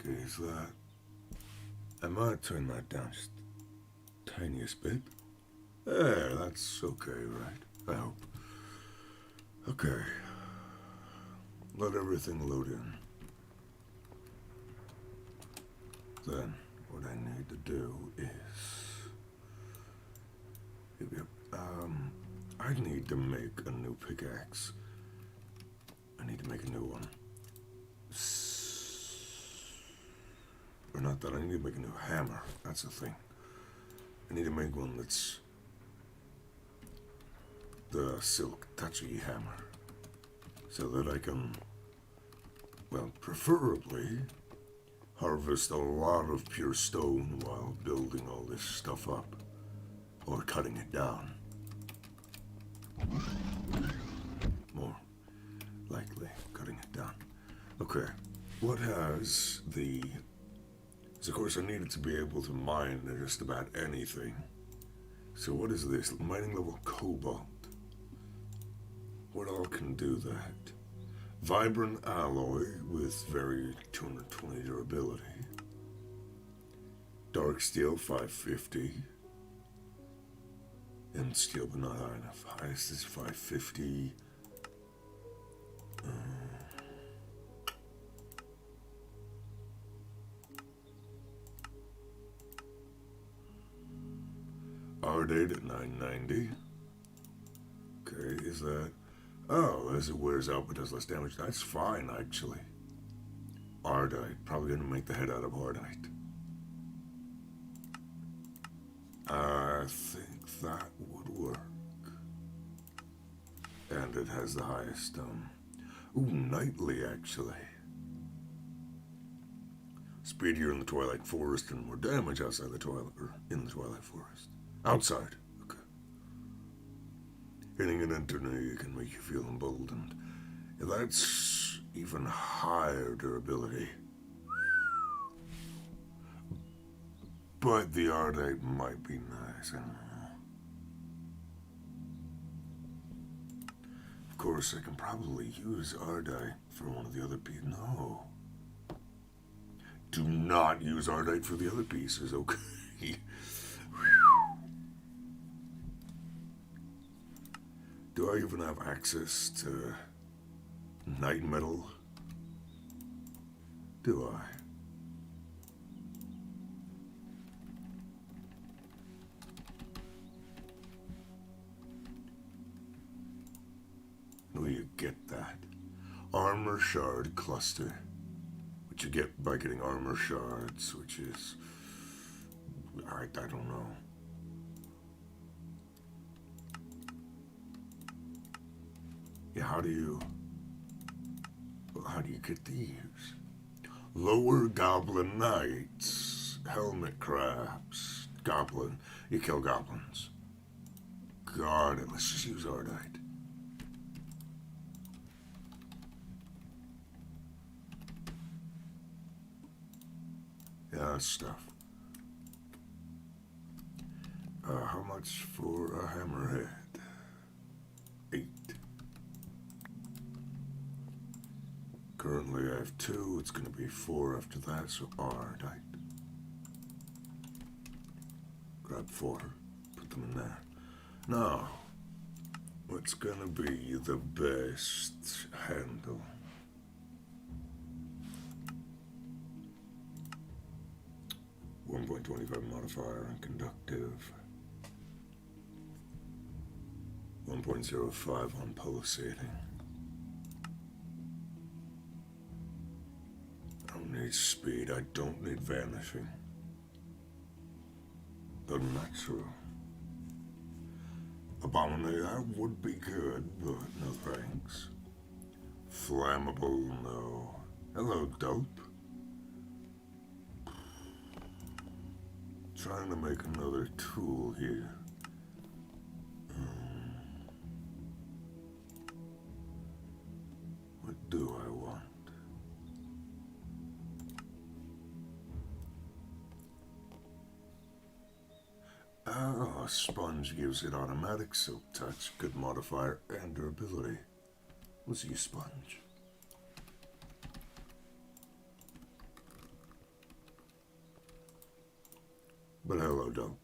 Okay, is that... I might turn that down just the tiniest bit. There, that's okay, right? I hope. Okay. Let everything load in. Then, what I need to do is... I need to make a new pickaxe. I need to make a new one. Or not that, I need to make a new hammer. That's the thing. I need to make one that's the silk touchy hammer. So that I can, well, preferably harvest a lot of pure stone while building all this stuff up. Or cutting it down. More likely, cutting it down. Okay, what has the... So of course I needed to be able to mine just about anything. So what is this? Mining level cobalt. What all can do that? Vibrant alloy with very 220 durability. Dark steel 550. And steel, but not high enough. Highest is 550. Ardate at 990. Okay, is that... Oh, as it wears out but does less damage. That's fine, actually. Ardite. Probably going to make the head out of Ardite. I think that would work. And it has the highest, nightly, actually. Speedier in the Twilight Forest and more damage outside the Twilight, or in the Twilight Forest. Outside, okay. Hitting an enemy can make you feel emboldened. That's even higher durability. But the Ardite might be nice, I don't know. Of course, I can probably use Ardite for one of the other pieces. No. Do not use Ardite for the other pieces, okay? Do I even have access to night metal? Do I? Where you get that? Armor shard cluster. Which you get by getting armor shards, which is... I don't know. Yeah, how do you get these? Lower goblin knights, helmet crabs, goblin. You kill goblins. Got it. Let's just use Ardite. Yeah, stuff. How much for a hammerhead? 8. Currently I have 2, it's gonna be 4 after that, so Ardite. Grab 4, put them in there. Now, what's gonna be the best handle? .25 modifier and conductive. 1.05 on pulsating. I don't need speed, I don't need vanishing. The natural. Abominate, that would be good, but no thanks. Flammable, no. Hello, dope. Trying to make another tool here. What do I want? Oh, a sponge gives it automatic silk touch, good modifier, and durability. Let's use sponge. hollowed up.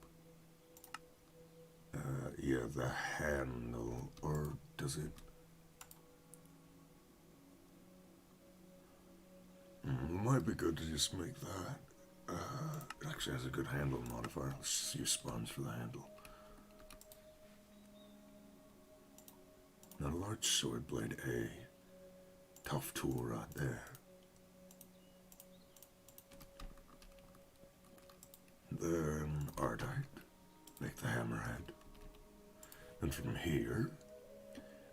Yeah, the handle, or does it? It might be good to just make that. It actually has a good handle modifier. Let's use sponge for the handle. Now, a large sword blade A. Tough tool right there. Then Ardite. Make the hammerhead. And from here,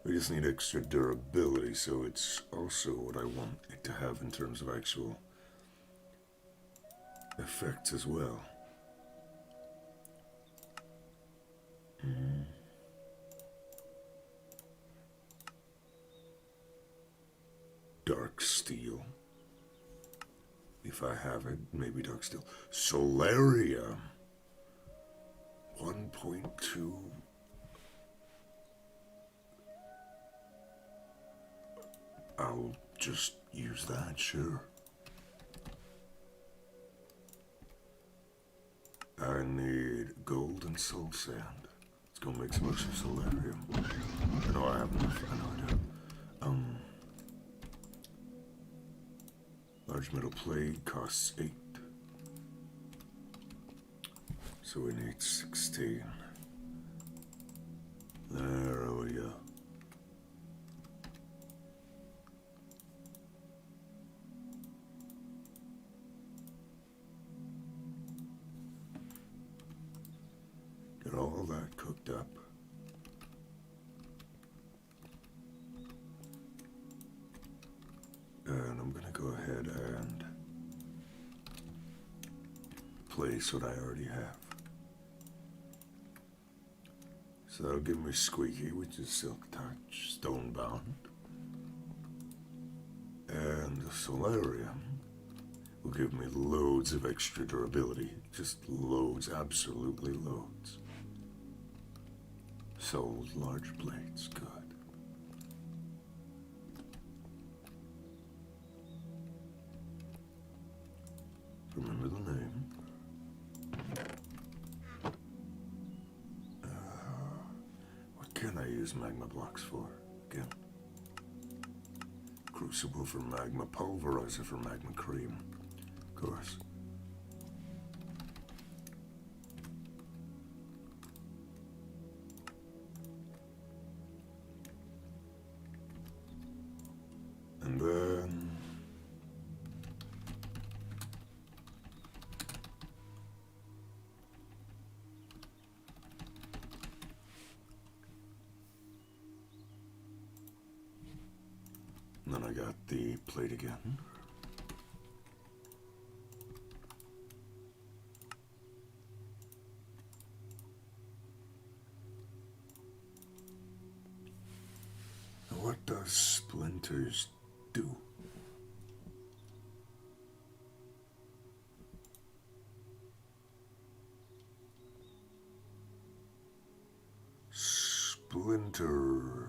we just need extra durability, so it's also what I want it to have in terms of actual effects as well. Dark steel. If I have it, maybe dark steel. Solarium. 1.2. I'll just use that, sure. I need gold and soul sand. Let's go make some extra solarium. I know I have enough. I know I do. Large metal plate costs 8. So we need 16. There we go. Get all that cooked up. And I'm gonna go ahead and place what I already have. So that'll give me Squeaky, which is Silk Touch, Stonebound. And the Solarium will give me loads of extra durability. Just loads, absolutely loads. Sold large plates, good. Remember the name. What can I use magma blocks for? Again. Crucible for magma, pulverizer for magma cream. Of course. And then I got the plate again. What does splinters do? Splinters.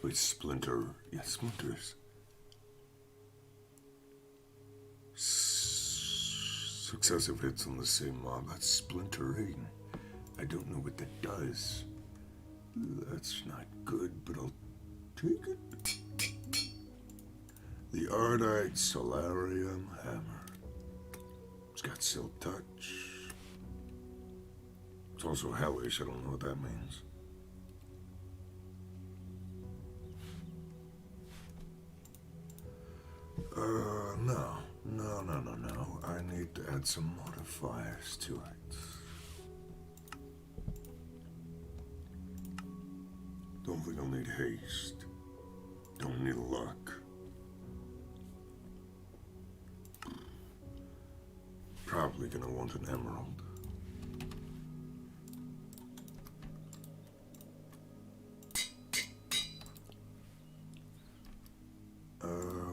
Wait, splinter. Yeah, splinters. Successive hits on the same mob. That's splintering. I don't know what that does. That's not good, but I'll take it. The Ardite Solarium Hammer. It's got Silk Touch. It's also hellish. I don't know what that means. No. I need to add some modifiers to it. Don't think I'll need haste. Don't need luck. Probably gonna want an emerald.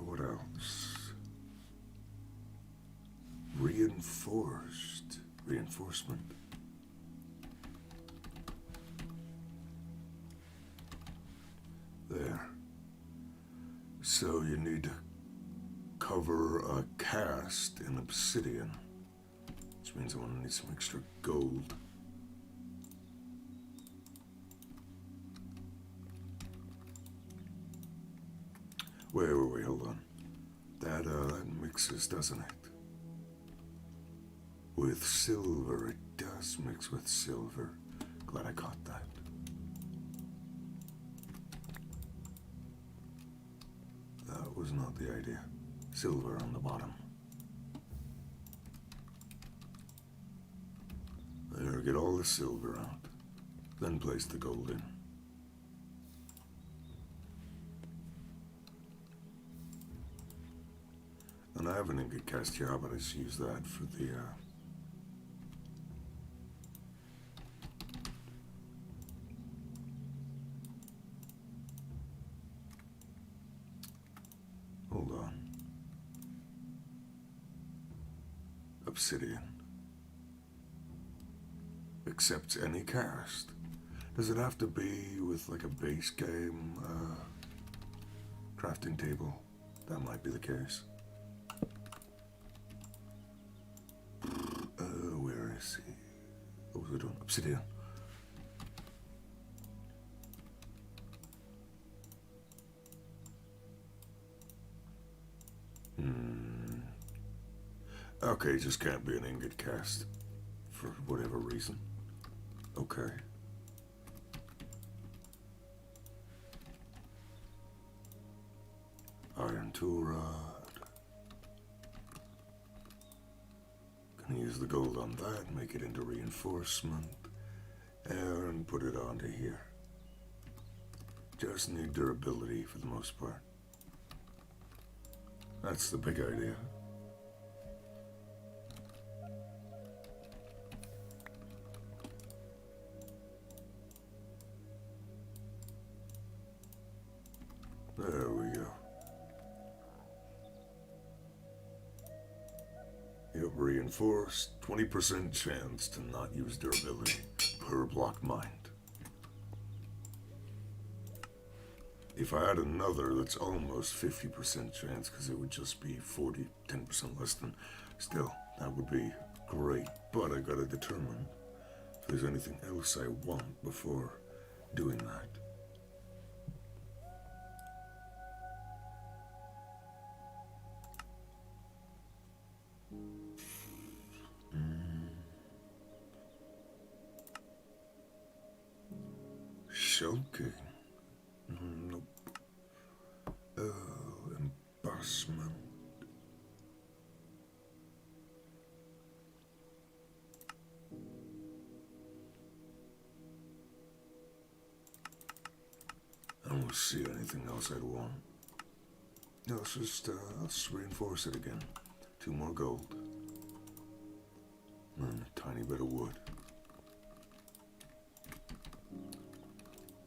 What else? Reinforcement. There. So you need to cover a cast in obsidian, which means I'm gonna need some extra gold. Wait, hold on. That mixes, doesn't it? With silver, it does mix with silver. Glad I caught that. That was not the idea. Silver on the bottom. There, get all the silver out. Then place the gold in. And I have an ingot cast here, but I just use that for the, hold on. Obsidian. Accepts any cast. Does it have to be with like a base game, crafting table? That might be the case. Where is he? What was I doing? Obsidian. Okay, just can't be an ingot cast for whatever reason. Okay. Iron tool rod. Gonna use the gold on that, make it into reinforcement, and put it onto here. Just need durability for the most part. That's the big idea. There we go. Yep, reinforced. 20% chance to not use durability per block mined. If I had another, that's almost 50% chance, because it would just be 10% less than. Still, that would be great. But I gotta determine if there's anything else I want before doing that. Shulking. Nope. Oh, embossment. I don't see anything else I'd want. No, let's just reinforce it again. 2 more gold. And a tiny bit of wood.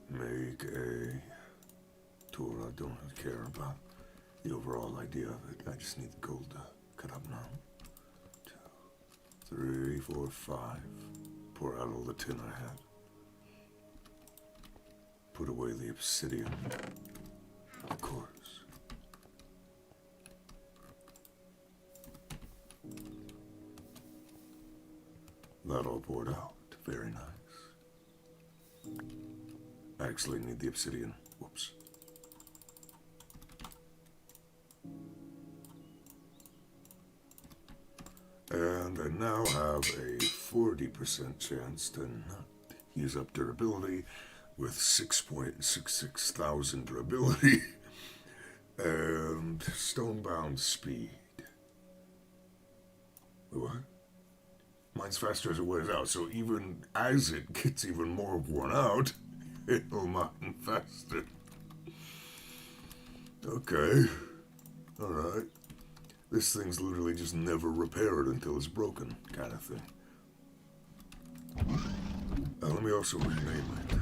Make a tool. I don't care about the overall idea of it. I just need the gold to cut up now. 2, 3, 4, 5. Pour out all the tin I had. Put away the obsidian. Of course. That all poured out. Very nice. I actually need the obsidian. Whoops. And I now have a 40% chance to not use up durability with 6.66 thousand durability and stonebound speed. What? Mine's faster as it wears out, so even as it gets even more worn out, it'll mine faster. Okay. Alright. This thing's literally just never repaired until it's broken, kind of thing. Let me also rename it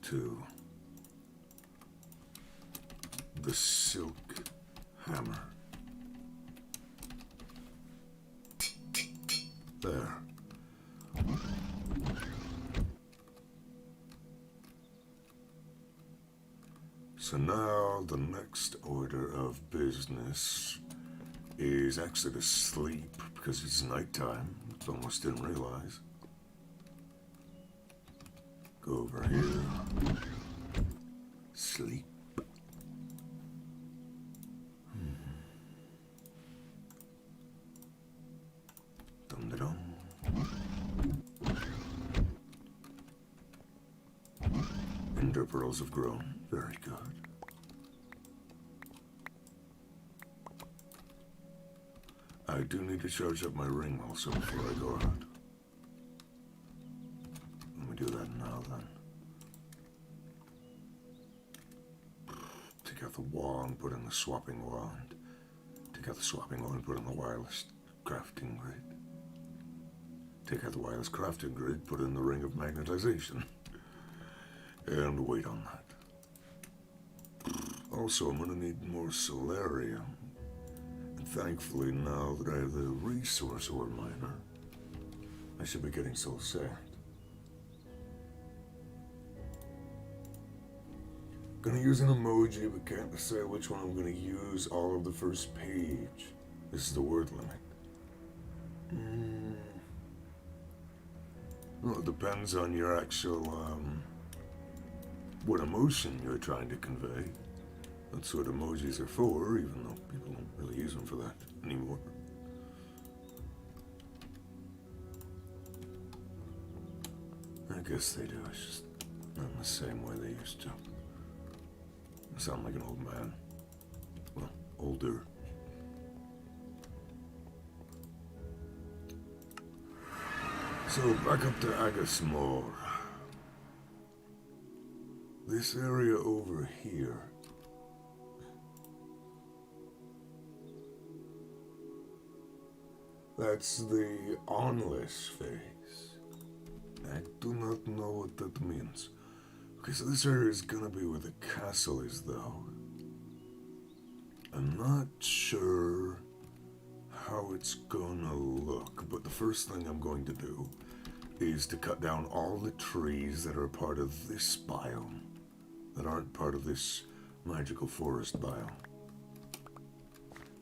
to the Silk Hammer. There. So now the next order of business is actually to sleep, because it's nighttime. Almost didn't realize. Go over here. Sleep. Dum-da-dum. Ender pearls have grown. Very good. I do need to charge up my ring also before I go out. Let me do that now then. Take out the wand, put in the swapping wand. Take out the swapping wand, put in the wireless crafting grid. Take out the wireless crafting grid, put in the ring of magnetization. And wait on that. Also, I'm gonna need more solarium. And thankfully, now that I have the resource ore miner, I should be getting soul sand. Gonna use an emoji, but can't decide which one I'm gonna use. All of the first page. This is the word limit. Well, it depends on your actual, what emotion you're trying to convey. That's what emojis are for, even though people don't really use them for that anymore. I guess they do, it's just not in the same way they used to. I sound like an old man. Well, older. So, back up to Agasmore. This area over here. That's the onless phase. I do not know what that means. Okay, so this area is gonna be where the castle is, though. I'm not sure how it's gonna look, but the first thing I'm going to do is to cut down all the trees that are part of this biome, that aren't part of this magical forest biome.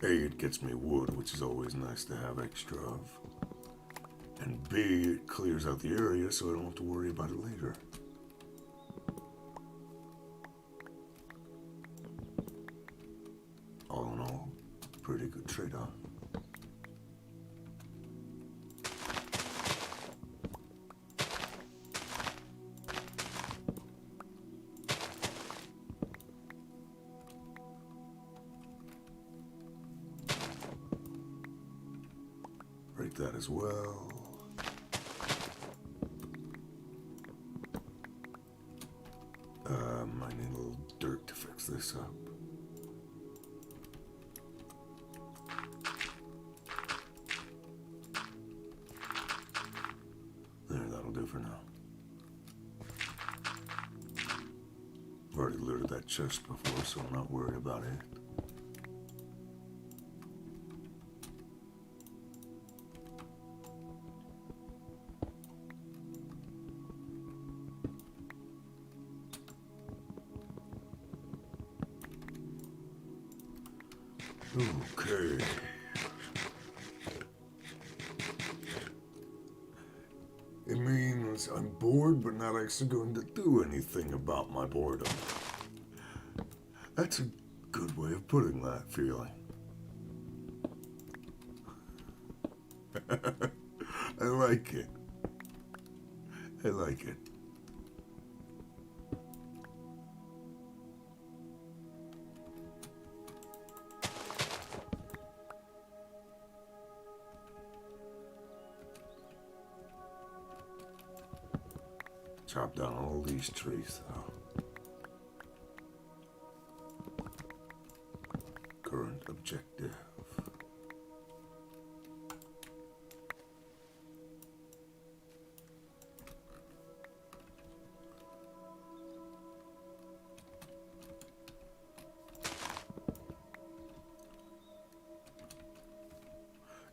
A, it gets me wood, which is always nice to have extra of. And B, it clears out the area so I don't have to worry about it later. All in all, pretty good trade-off. Break that as well. I need a little dirt to fix this up. There, that'll do for now. I've already looted that chest before, so I'm not worried about it. Okay. It means I'm bored, but not actually going to do anything about my boredom. That's a good way of putting that feeling. I like it. I like it. Chop down all these trees, though. Current objective.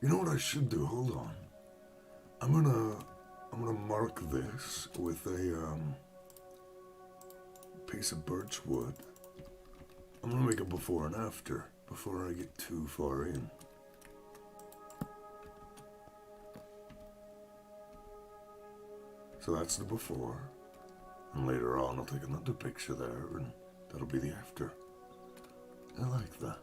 You know what I should do? Hold on. I'm gonna mark this with a piece of birch wood. I'm gonna make a before and after before I get too far in. So that's the before. And later on I'll take another picture there and that'll be the after. I like that.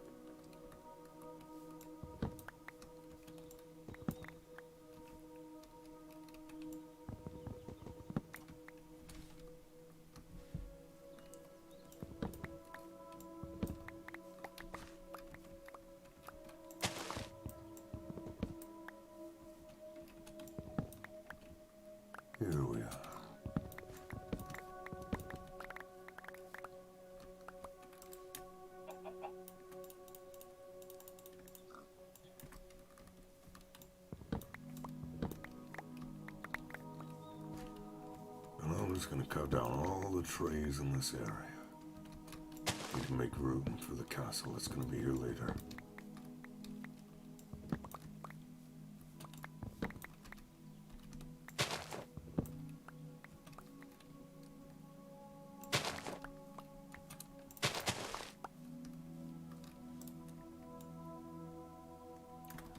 Here we are. And I'm just going to cut down all the trees in this area. Need to make room for the castle that's going to be here later.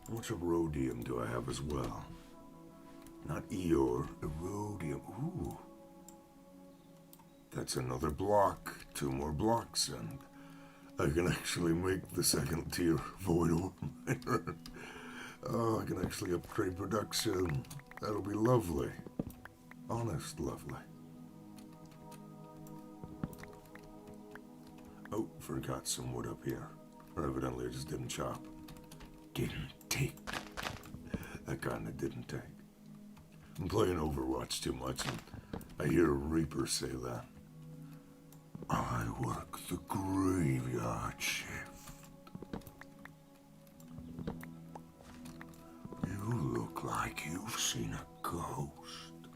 How much erodium do I have as well? Not Eeyore, erodium. Ooh. That's another block. 2 more blocks, and I can actually make the 2nd tier void ore miner. Oh, I can actually upgrade production. That'll be lovely. Honest lovely. Oh, forgot some wood up here. Or evidently I just didn't chop. Didn't take. That kinda didn't take. I'm playing Overwatch too much, and I hear a Reaper say that. I work the graveyard shift. You look like you've seen a ghost.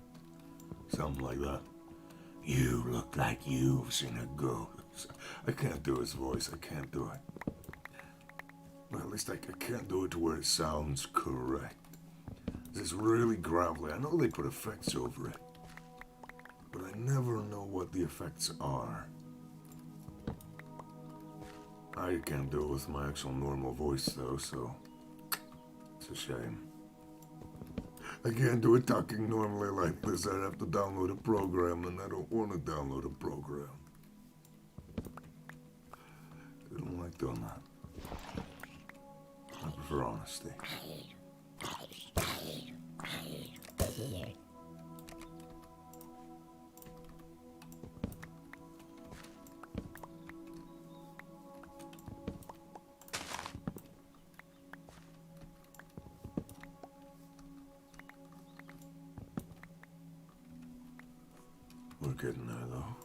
Something like that. You look like you've seen a ghost. I can't do his voice, I can't do it. Well, at least I can't do it to where it sounds correct. It's really gravelly. I know they put effects over it, but I never know what the effects are. I can't do it with my actual normal voice though, so it's a shame. I can't do it talking normally like this. I'd have to download a program, and I don't want to download a program. I don't like doing that. I prefer honesty. We're getting there, though.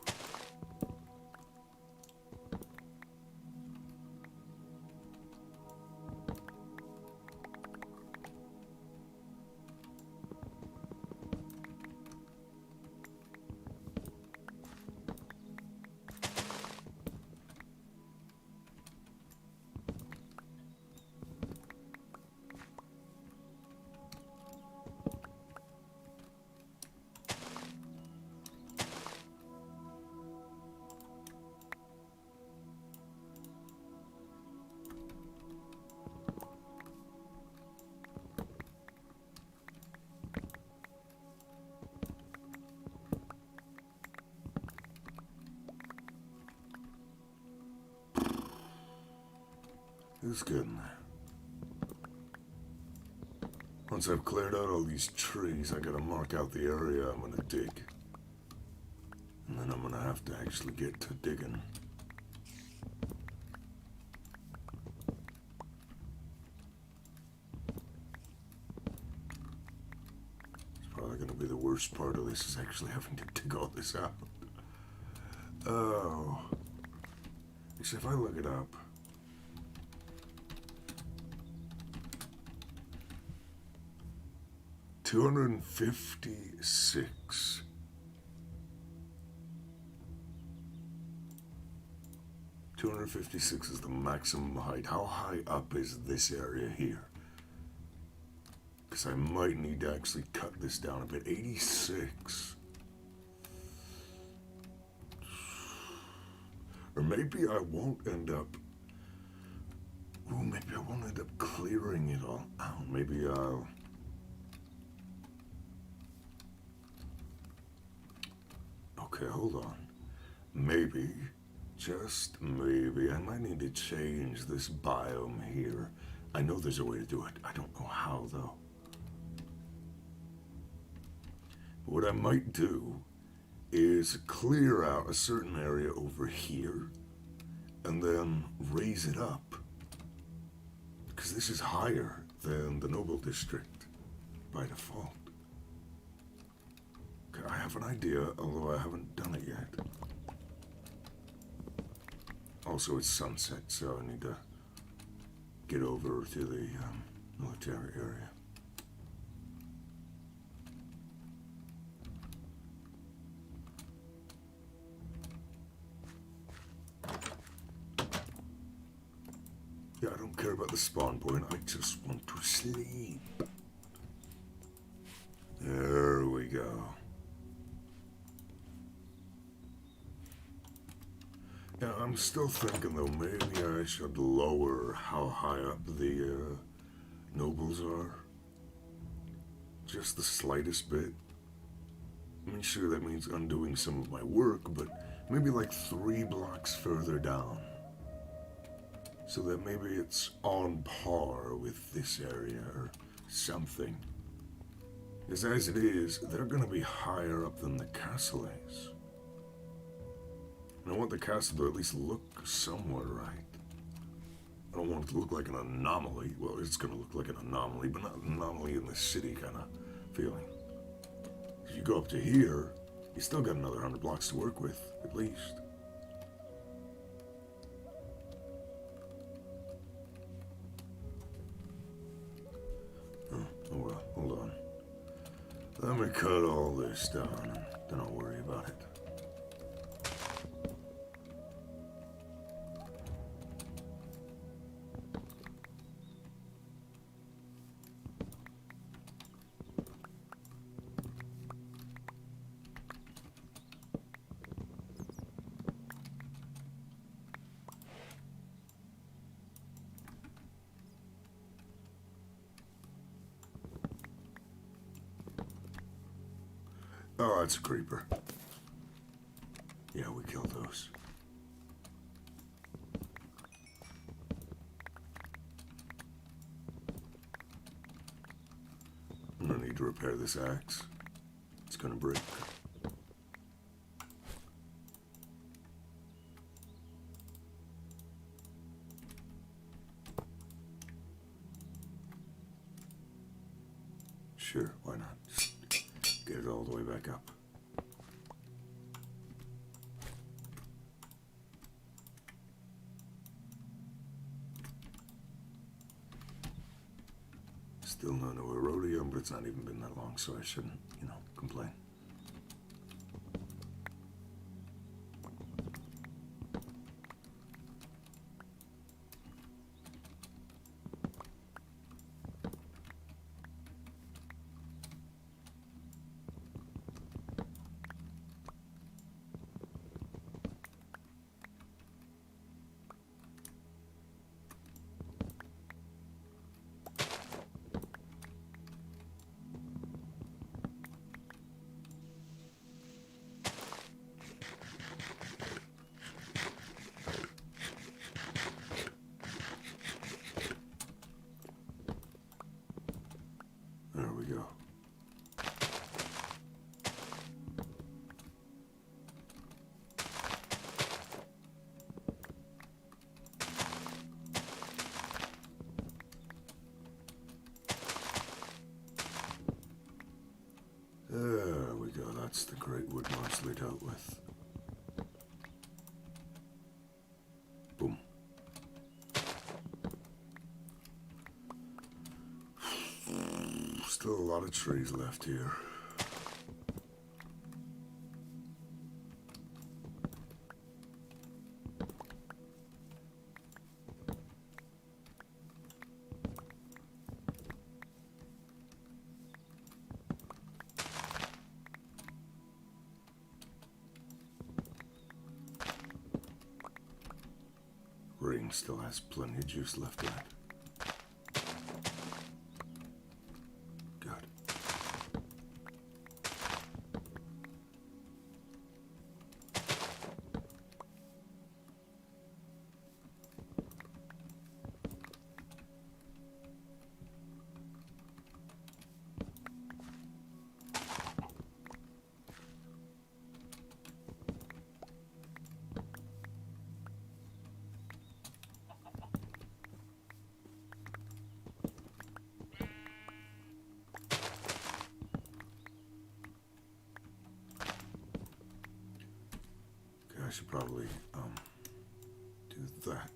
It's getting there. Once I've cleared out all these trees, I gotta mark out the area I'm gonna dig. And then I'm gonna have to actually get to digging. It's probably gonna be the worst part of this, is actually having to dig all this out. Oh. Except if I look it up, $256. $256 is the maximum height. How high up is this area here? Because I might need to actually cut this down a bit. 86. Or maybe I won't end up... Ooh, maybe I won't end up clearing it all out. Maybe I'll... Okay, hold on. Maybe, just maybe, I might need to change this biome here. I know there's a way to do it. I don't know how, though. What I might do is clear out a certain area over here and then raise it up. Because this is higher than the Noble District by default. Okay, I have an idea, although I haven't done it yet. Also, it's sunset, so I need to get over to the military area. Yeah, I don't care about the spawn point, I just want to sleep. There we go. Yeah, I'm still thinking though, maybe I should lower how high up the nobles are. Just the slightest bit. I mean, sure, that means undoing some of my work, but maybe like 3 blocks further down. So that maybe it's on par with this area or something. Because as it is, they're going to be higher up than the castle is. And I want the castle to at least look somewhat right. I don't want it to look like an anomaly. Well, it's going to look like an anomaly, but not an anomaly in the city kind of feeling. If you go up to here, you still got another 100 blocks to work with, at least. Oh well, hold on. Let me cut all this down, and then I'll worry about it. Oh, that's a creeper. Yeah, we killed those. I'm gonna need to repair this axe. It's gonna break. Sure, why not? Just get it all the way back up. Still no Erodium, but it's not even been that long, so I shouldn't, complain. There we go. There we go. That's the great wood mostly dealt with. Boom. Still a lot of trees left here. Ring still has plenty of juice left in it. Good. should probably, do that.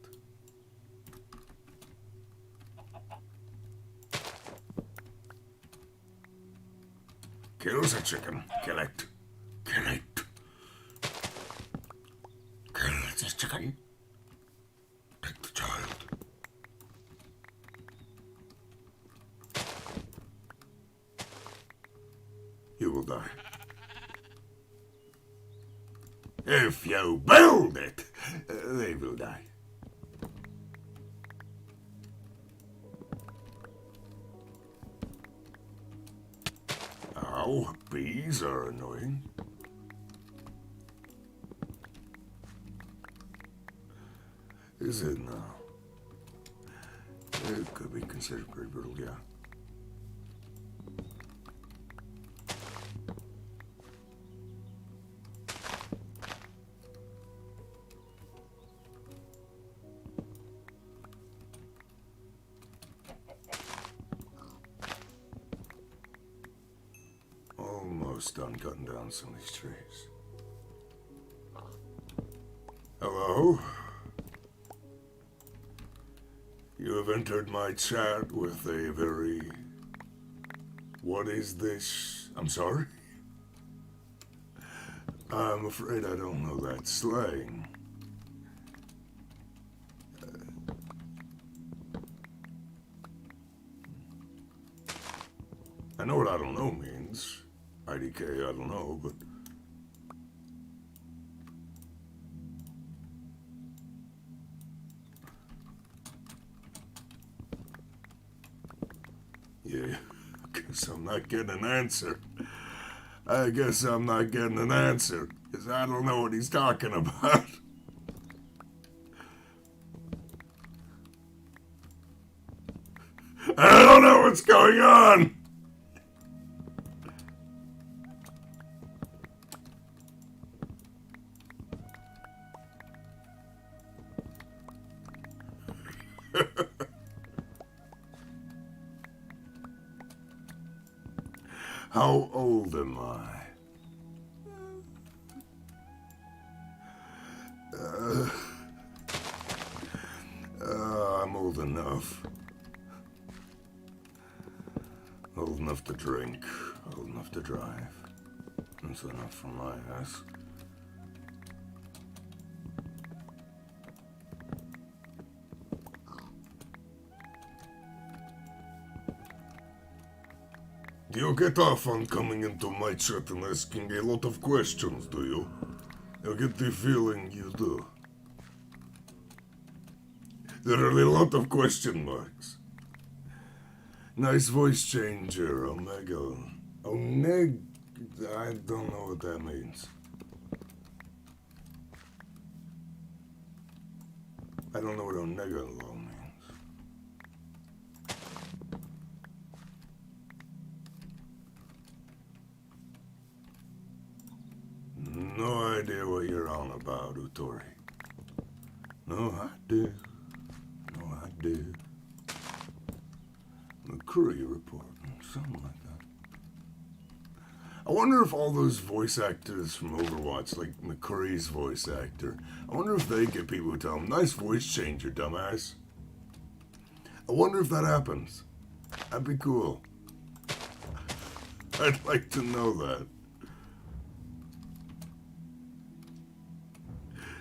Kill the chicken. Kill it. Kill it. Kill this chicken. Take the child. You will die. If you build it, they will die. Ow, bees are annoying. Is it now? It could be considered pretty brutal, yeah. Almost done cutting down some of these trees. Hello? You have entered my chat with a very... What is this? I'm sorry? I'm afraid I don't know that slang. I know what I don't know means. IDK, I don't know, but... Yeah, I guess I'm not getting an answer. I guess I'm not getting an answer, because I don't know what he's talking about. I don't know what's going on! How old am I? I'm old enough. Old enough to drink, old enough to drive. That's enough for my ass. You get off on coming into my chat and asking a lot of questions, do you? I get the feeling you do. There are a lot of question marks. Nice voice changer, Omega. Omega? I don't know what that means. I don't know what Omega means. No idea what you're on about, Utori. No idea. No idea. McCurry report, something like that. I wonder if all those voice actors from Overwatch, like McCurry's voice actor, I wonder if they get people who tell them, nice voice changer, dumbass. I wonder if that happens. That'd be cool. I'd like to know that.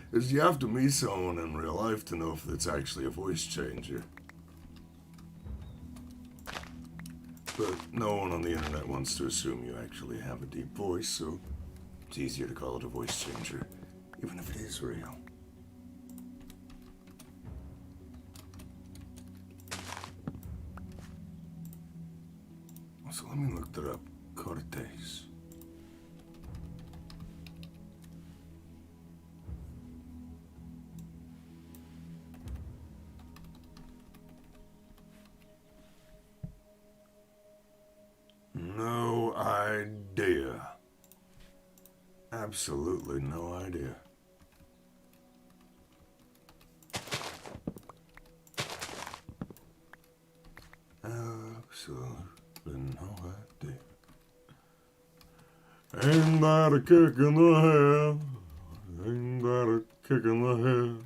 Because you have to meet someone in real life to know if it's actually a voice changer. But no one on the internet wants to assume you actually have a deep voice, so it's easier to call it a voice changer, even if it is real. So let me look that up. Cortes. No idea. Absolutely no idea. Absolutely no idea. Ain't that a kick in the head? Ain't Isn't that a kick in the head?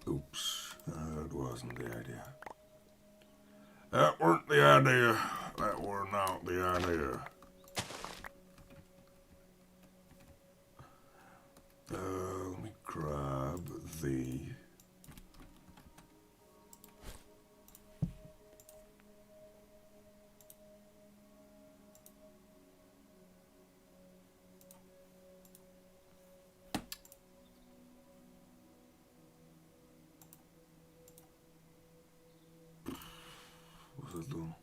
Oops, that wasn't the idea. That weren't the idea. That were not the idea. Let me grab the... What's it doing?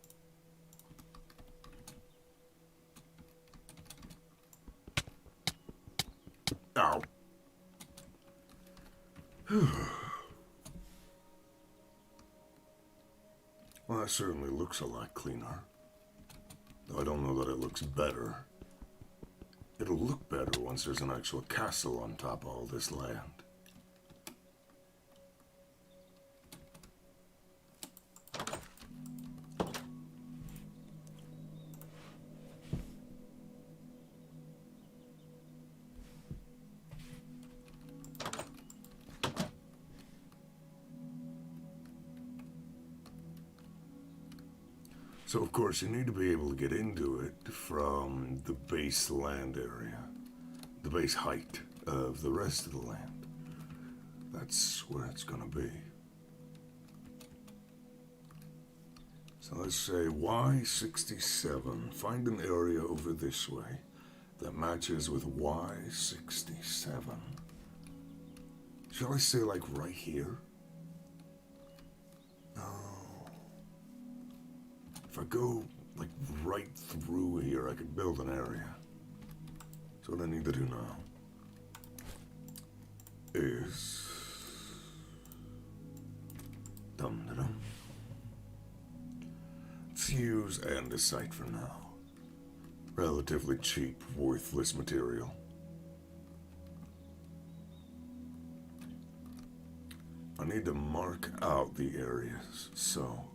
Ow. Well, that certainly looks a lot cleaner. Though I don't know that it looks better. It'll look better once there's an actual castle on top of all this land. So, of course, you need to be able to get into it from the base land area, the base height of the rest of the land. That's where it's gonna be. So let's say Y67. Find an area over this way that matches with Y67. Shall I say like right here? If I go, like, right through here, I could build an area. So what I need to do now is... Dum-da-dum. Let's use andesite for now. Relatively cheap, worthless material. I need to mark out the areas, so...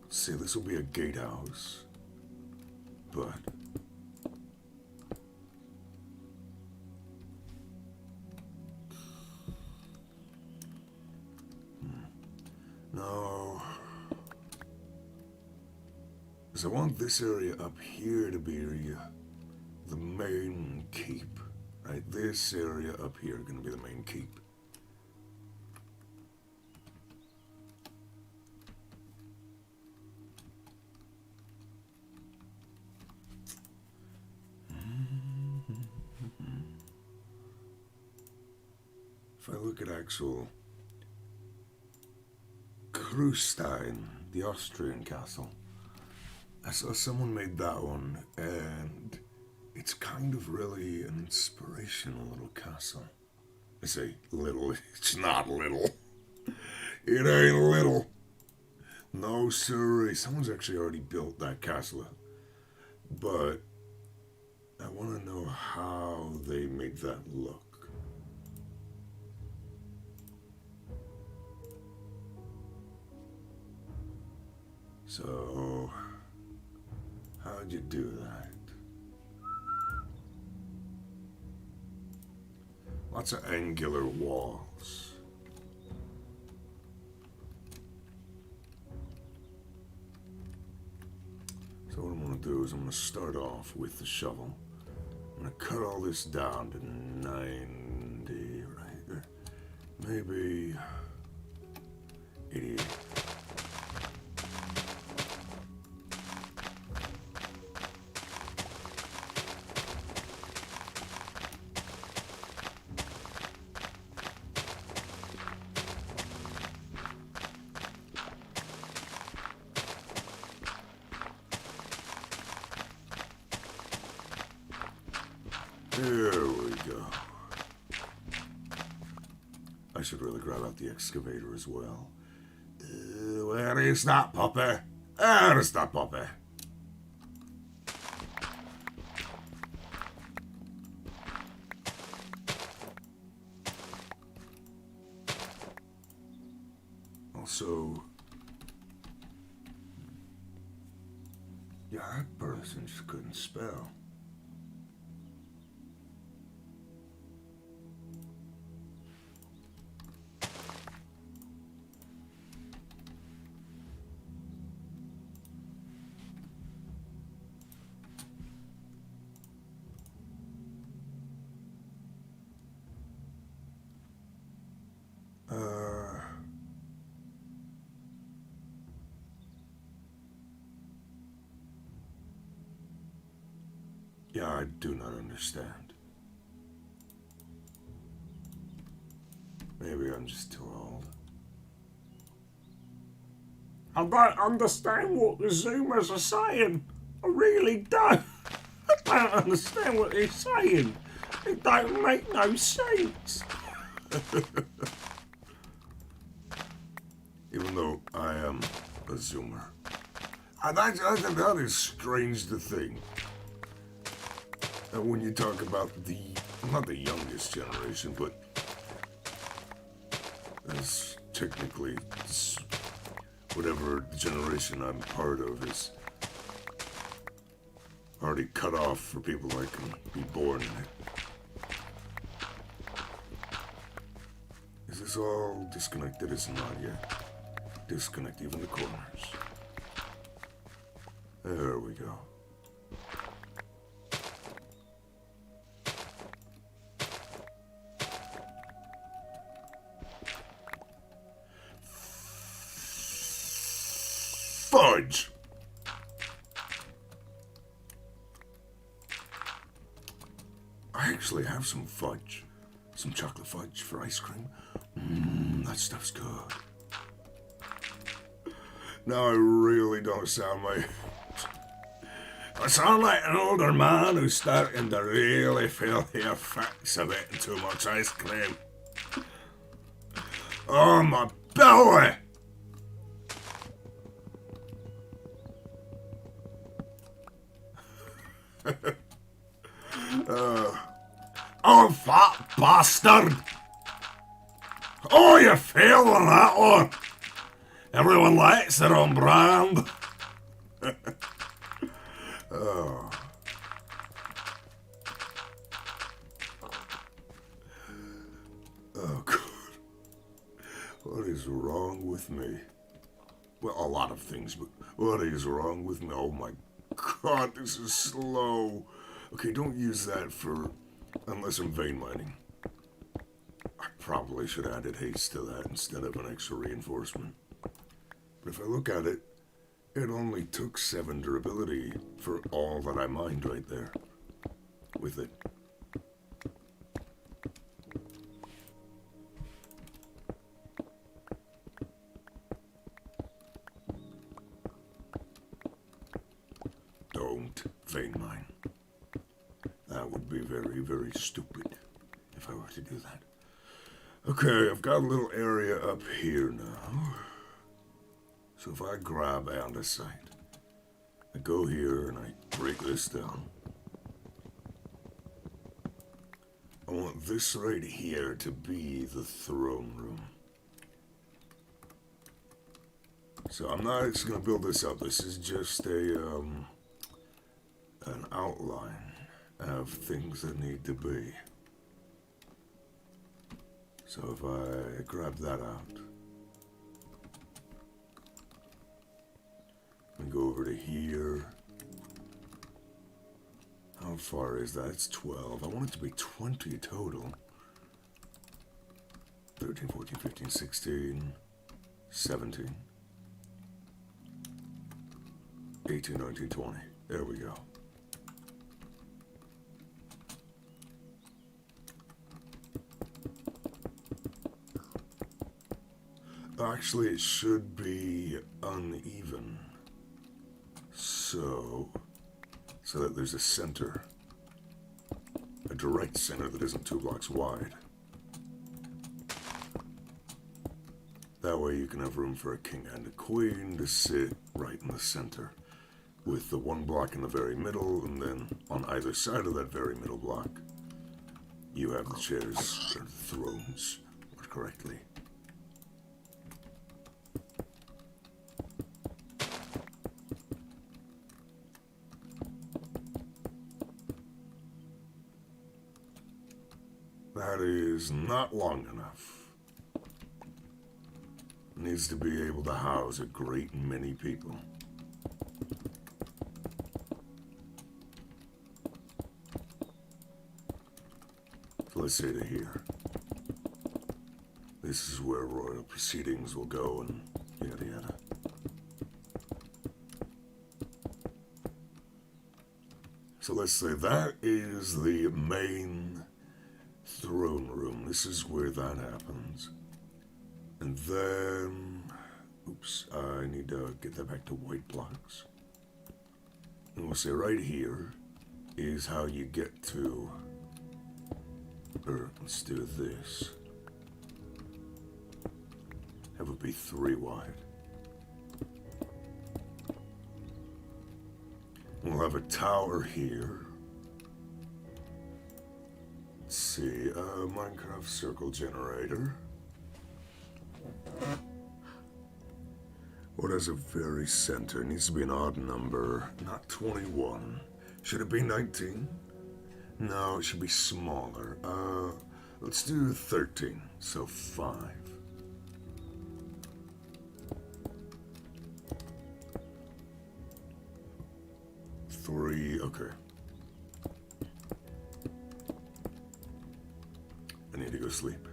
See, this will be a gatehouse, but no, because I want this area up here to be the main keep, right? This area up here is going to be the main keep. If I look at actual Krustein, the Austrian castle, I saw someone made that one, and it's kind of really an inspirational little castle. I say little, it's not little. It ain't little. No sirree, someone's actually already built that castle. But I want to know how they made that look. So, how'd you do that? Lots of angular walls. So what I'm going to do is I'm going to start off with the shovel. I'm going to cut all this down to 90, right there. Maybe 88. There we go. I should really grab out the excavator as well. Where is that puppy? Where is that puppy? Also, yeah, that person just couldn't spell. Yeah, I do not understand. Maybe I'm just too old. I don't understand what the Zoomers are saying. I really don't. I don't understand what they're saying. It don't make no sense. Even though I am a Zoomer. That is strange to think. And when you talk about not the youngest generation, but as technically whatever generation I'm part of is already cut off for people that can be born in it. Is this all disconnected? It's not yet. Disconnect even the corners. There we go. Fudge! I actually have some fudge. Some chocolate fudge for ice cream. That stuff's good. Now I really don't sound like... I sound like an older man who's starting to really feel the effects of eating too much ice cream. Oh, my belly! Oh, fat bastard! Oh, you failed on that one! Everyone likes their own brand. Oh. Oh, God. What is wrong with me? Well, a lot of things, but what is wrong with me? Oh, my God, this is slow. Okay, don't use that for... unless I'm vein mining. I probably should have added haste to that instead of an extra reinforcement. But if I look at it, it only took 7 durability for all that I mined right there. With it. Don't vein mine. That would be very, very stupid if I were to do that. Okay, I've got a little area up here now. So if I grab andesite, I go here and I break this down. I want this right here to be the throne room. So I'm not just gonna build this up. This is just an outline of things that need to be. So if I grab that out and go over to here, how far is that? It's 12. I want it to be 20 total. 13, 14, 15, 16, 17, 18, 19, 20. There we go. Actually, it should be uneven. So that there's a center. A direct center that isn't 2 blocks wide. That way you can have room for a king and a queen to sit right in the center. With the 1 block in the very middle, and then on either side of that very middle block, you have the chairs, or the thrones, more correctly. That is not long enough. It needs to be able to house a great many people. So let's say to here. This is where royal proceedings will go and yada yada. So let's say that is the main throne room. This is where that happens. And then, oops, I need to get that back to white blocks. And we'll say right here is how you get to, or let's do this. Have it be 3 wide. We'll have a tower here. Let's see, Minecraft circle generator. What has a very center? It needs to be an odd number, not 21. Should it be 19? No, it should be smaller. Let's do 13, so 5. 3, okay. I need to go sleep.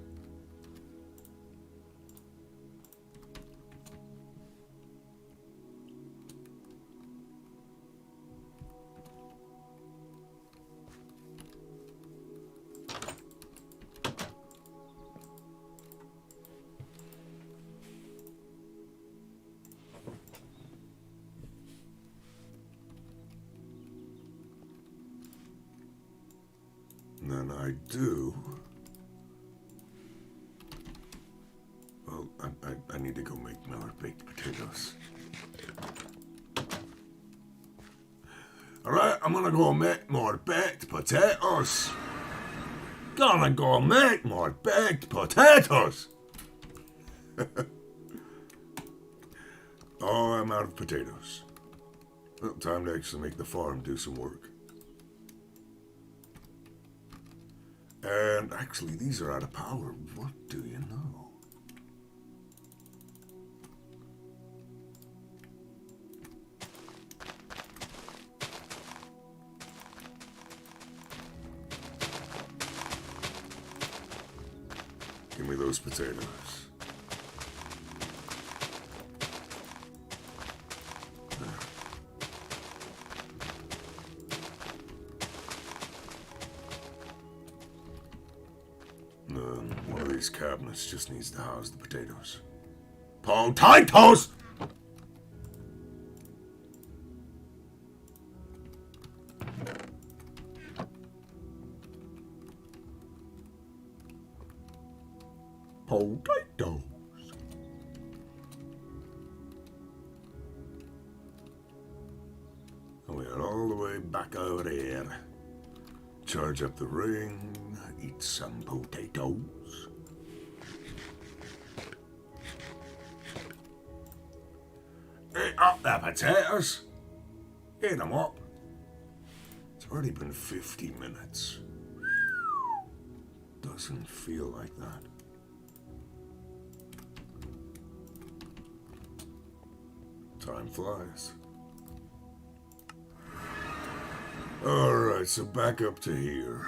And then I do. Well, I need to go make more baked potatoes. Alright, I'm gonna go make more baked potatoes. Gonna go make more baked potatoes. Oh, I'm out of potatoes. Well, time to actually make the farm do some work. And actually, these are out of power. What do you know? Give me those potatoes. One of these cabinets just needs to house the potatoes. Potatoes! Potatoes. And we are all the way back over here. Charge up the ring, eat some potatoes. Eat up the potatoes. Eat them up. It's already been 50 minutes. Doesn't feel like that. Time flies. Alright, so back up to here.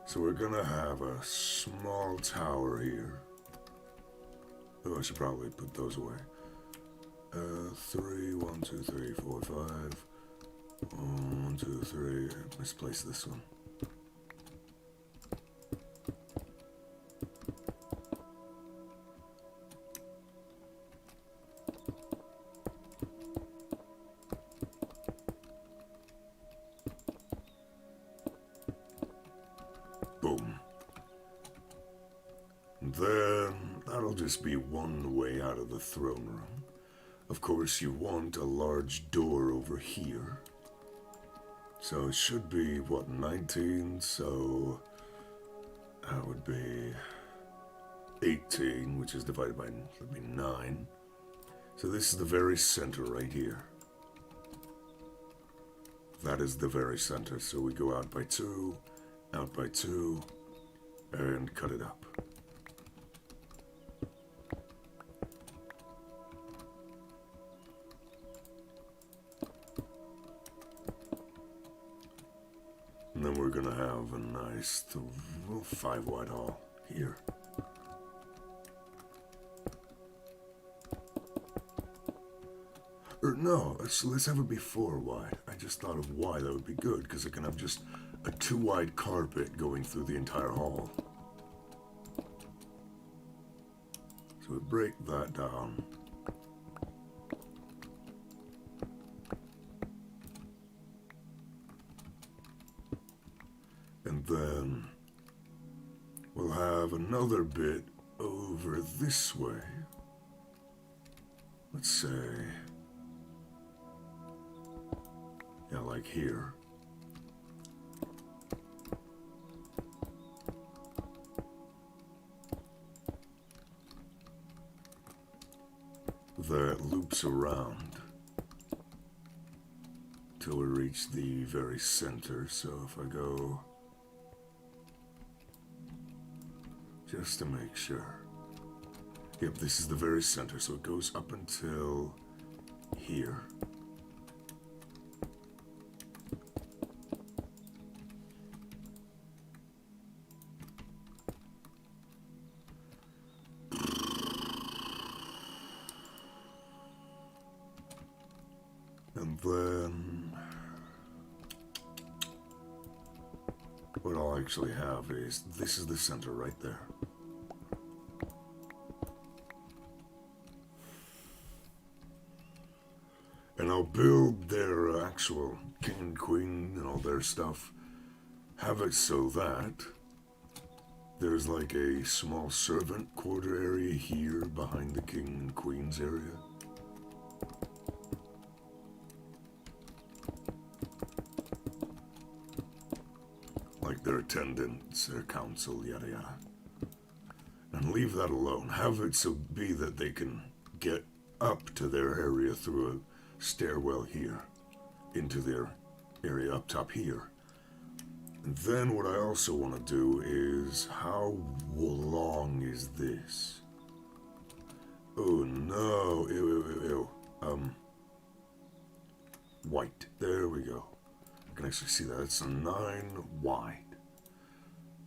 So we're gonna have a small tower here. Oh, I should probably put those away. 3, 1, 2, 3, 4, 5. 1, 2, 3. Misplaced this one. Boom. Then that'll just be one way out of the throne room. Of course, you want a large door over here. So it should be, what, 19? So that would be 18, which is divided by, that'd be 9. So this is the very center right here. That is the very center. So we go out by 2, and cut it up. And then we're gonna have a nice 5 wide hall here. No, let's have it be 4 wide. I just thought of why that would be good, because it can have just a 2 wide carpet going through the entire hall. So we break that down. And then we'll have another bit over this way. Let's say, yeah, like here. That loops around till we reach the very center. So if I go just to make sure. Yep, this is the very center, so it goes up until here. And then what I'll actually have is, this is the center right there. And I'll build their actual king and queen and all their stuff. Have it so that there's like a small servant quarter area here behind the king and queen's area. Like their attendants, their council, yada yada. And leave that alone. Have it so be that they can get up to their area through a stairwell here into their area up top here. And then what I also want to do is, how long is this? Oh no, ew. White, there we go. I can actually see that, it's a 9 wide.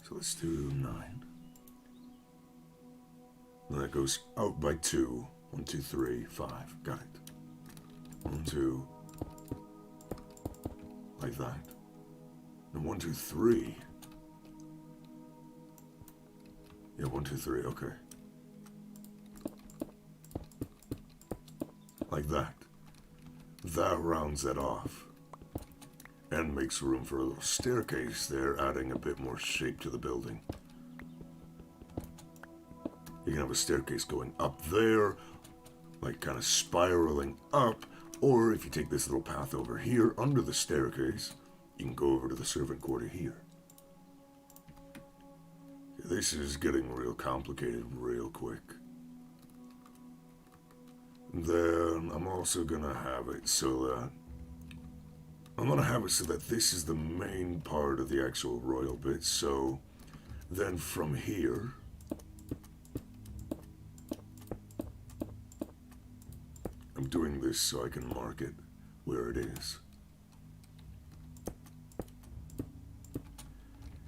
So let's do 9. And that goes out by 2. 1, 2, 3, 5, got it. 1, 2, like that. And 1, 2, 3. Yeah, 1, 2, 3, okay. Like that. That rounds it off. And makes room for a little staircase there, adding a bit more shape to the building. You can have a staircase going up there, like kind of spiraling up. Or if you take this little path over here under the staircase, you can go over to the servant quarter here. This is getting real complicated real quick. Then I'm also gonna have it so that this is the main part of the actual royal bit. So then from here, I'm doing this so I can mark it where it is.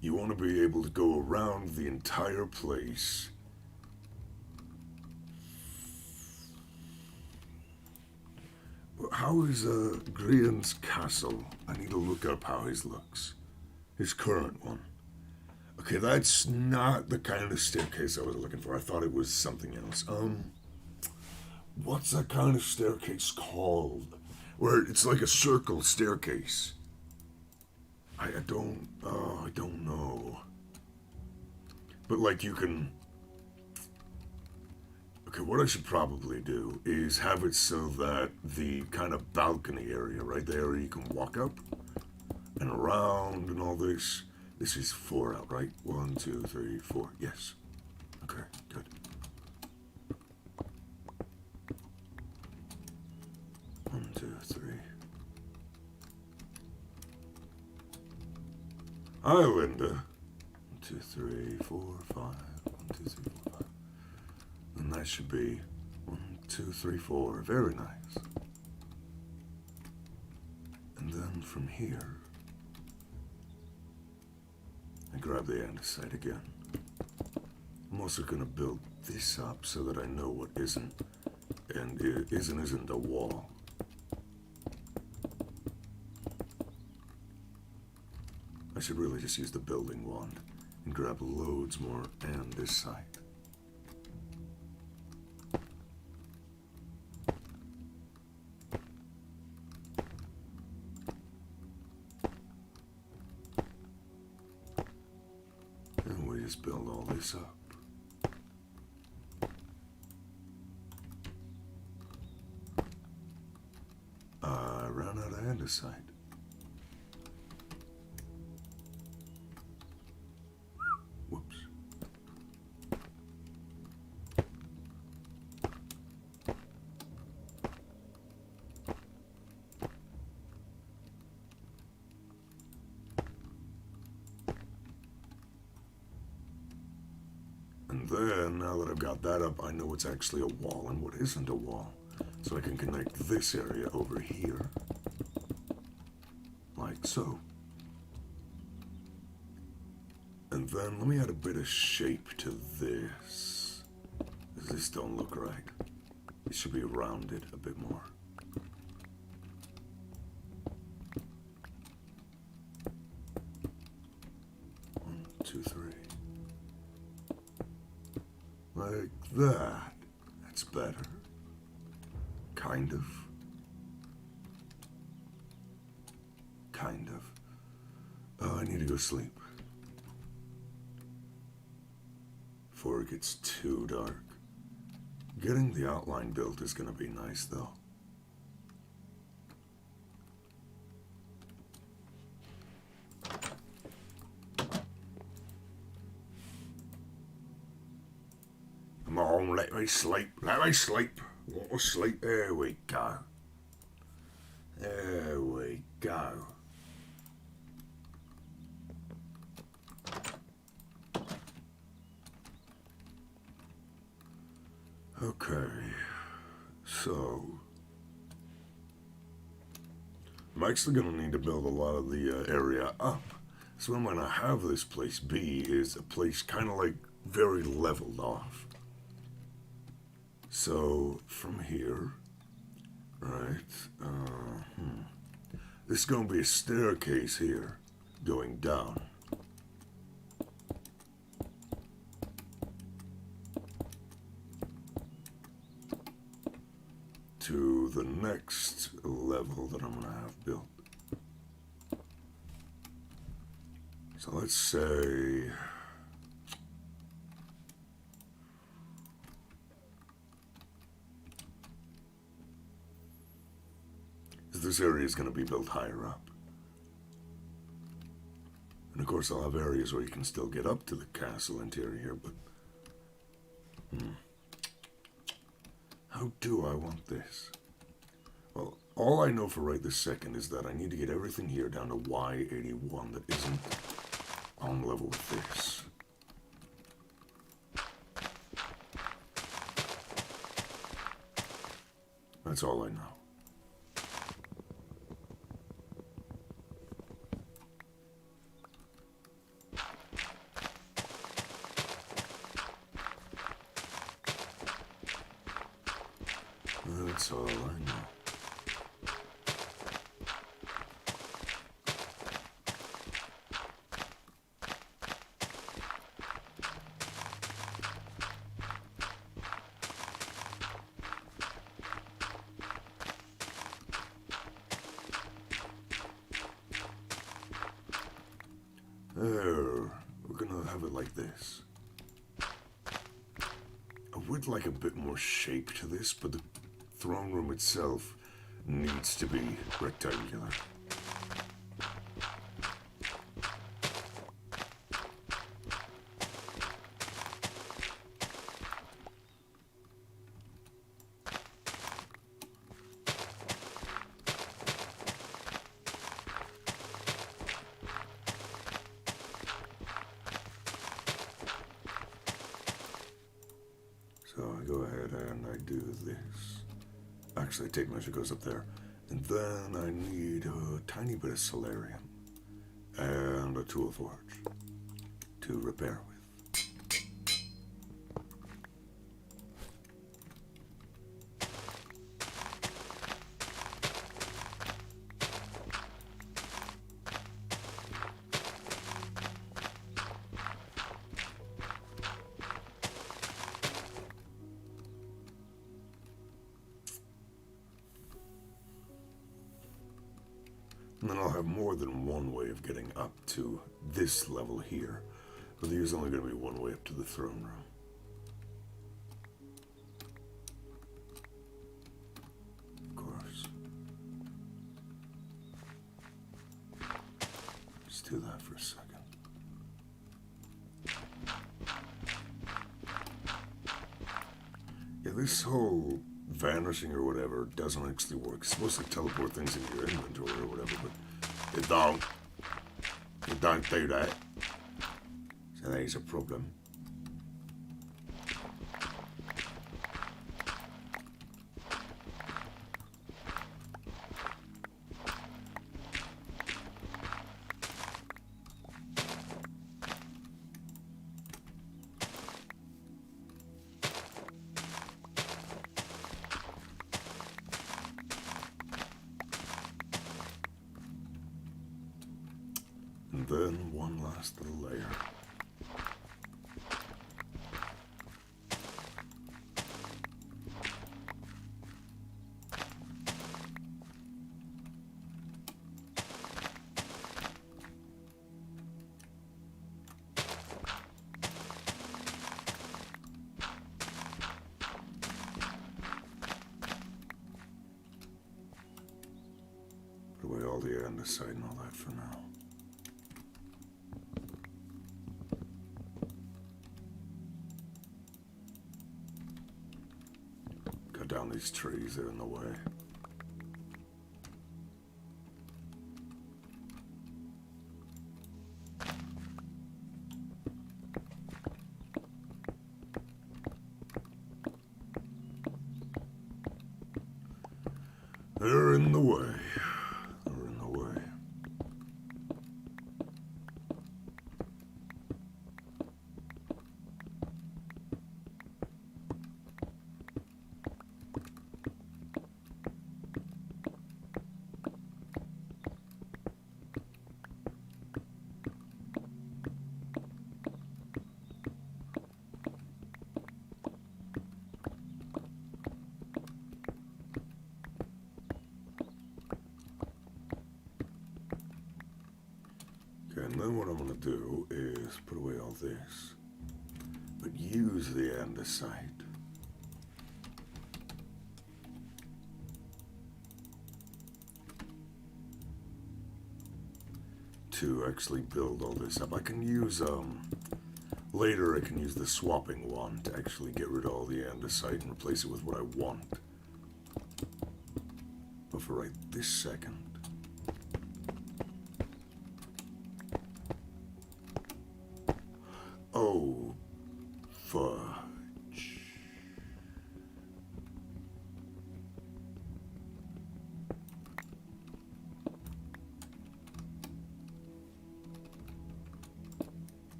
You want to be able to go around the entire place. How is Grian's castle? I need to look up how his looks. His current one. Okay, that's not the kind of staircase I was looking for. I thought it was something else. What's that kind of staircase called? Where it's like a circle staircase. I don't know. But like you can... Okay, what I should probably do is have it so that the kind of balcony area right there, you can walk up and around and all this. This is 4 out, right? 1, 2, 3, 4. Yes. Okay, good. One, two, three. Hi, Linda. 1, 2, 3, 4, 5. 1, 2, 3, 4, 5. And that should be 1, 2, 3, 4. Very nice. And then from here, I grab the andesite again. I'm also going to build this up so that I know what isn't, and isn't a wall. I should really just use the building wand and grab loads more andesite. And we just build all this up. I ran out of andesite. Whoops. And then, now that I've got that up, I know what's actually a wall and what isn't a wall. So I can connect this area over here, like so. And then let me add a bit of shape to this. This don't look right. It should be rounded a bit more. One, two, three. Like that. That's better. Kind of. Kind of. Oh, I need to go sleep. Before it gets too dark. Getting the outline built is gonna be nice, though. Come on, let me sleep. Let me sleep. Want to sleep? There we go. There we go. Okay, so I'm actually going to need to build a lot of the area up. So what I'm going to have this place be is a place kind of like very leveled off. So from here, right, there's going to be a staircase here going down. To the next level that I'm going to have built. So let's say this area is going to be built higher up. And of course I'll have areas where you can still get up to the castle interior, but how do I want this? Well, all I know for right this second is that I need to get everything here down to Y81 that isn't on level with this. That's all I know. That's all I know. There, we're gonna have it like this. I would like a bit more shape to this, but the throne room itself needs to be rectangular. So I go ahead and I do this. Actually, tape measure goes up there. And then I need a tiny bit of solarium and a tool forge to repair with. And then I'll have more than one way of getting up to this level here. But there's only going to be one way up to the throne room. Of course. Let's do that for a second. Yeah, this whole vanishing or whatever doesn't actually work. It's supposed to teleport things into your inventory or whatever, but it don't. It don't do that. So that is a problem. And then one last little layer. Put away all the andesite and all that for now. Cut down these trees, they're in the way. They're in the way. They're in the way. Okay, and then what I'm going to do is put away all this, but use the andesite to actually build all this up. I can use, later I can use the swapping one to actually get rid of all the andesite and replace it with what I want. But for right this second, oh, fudge.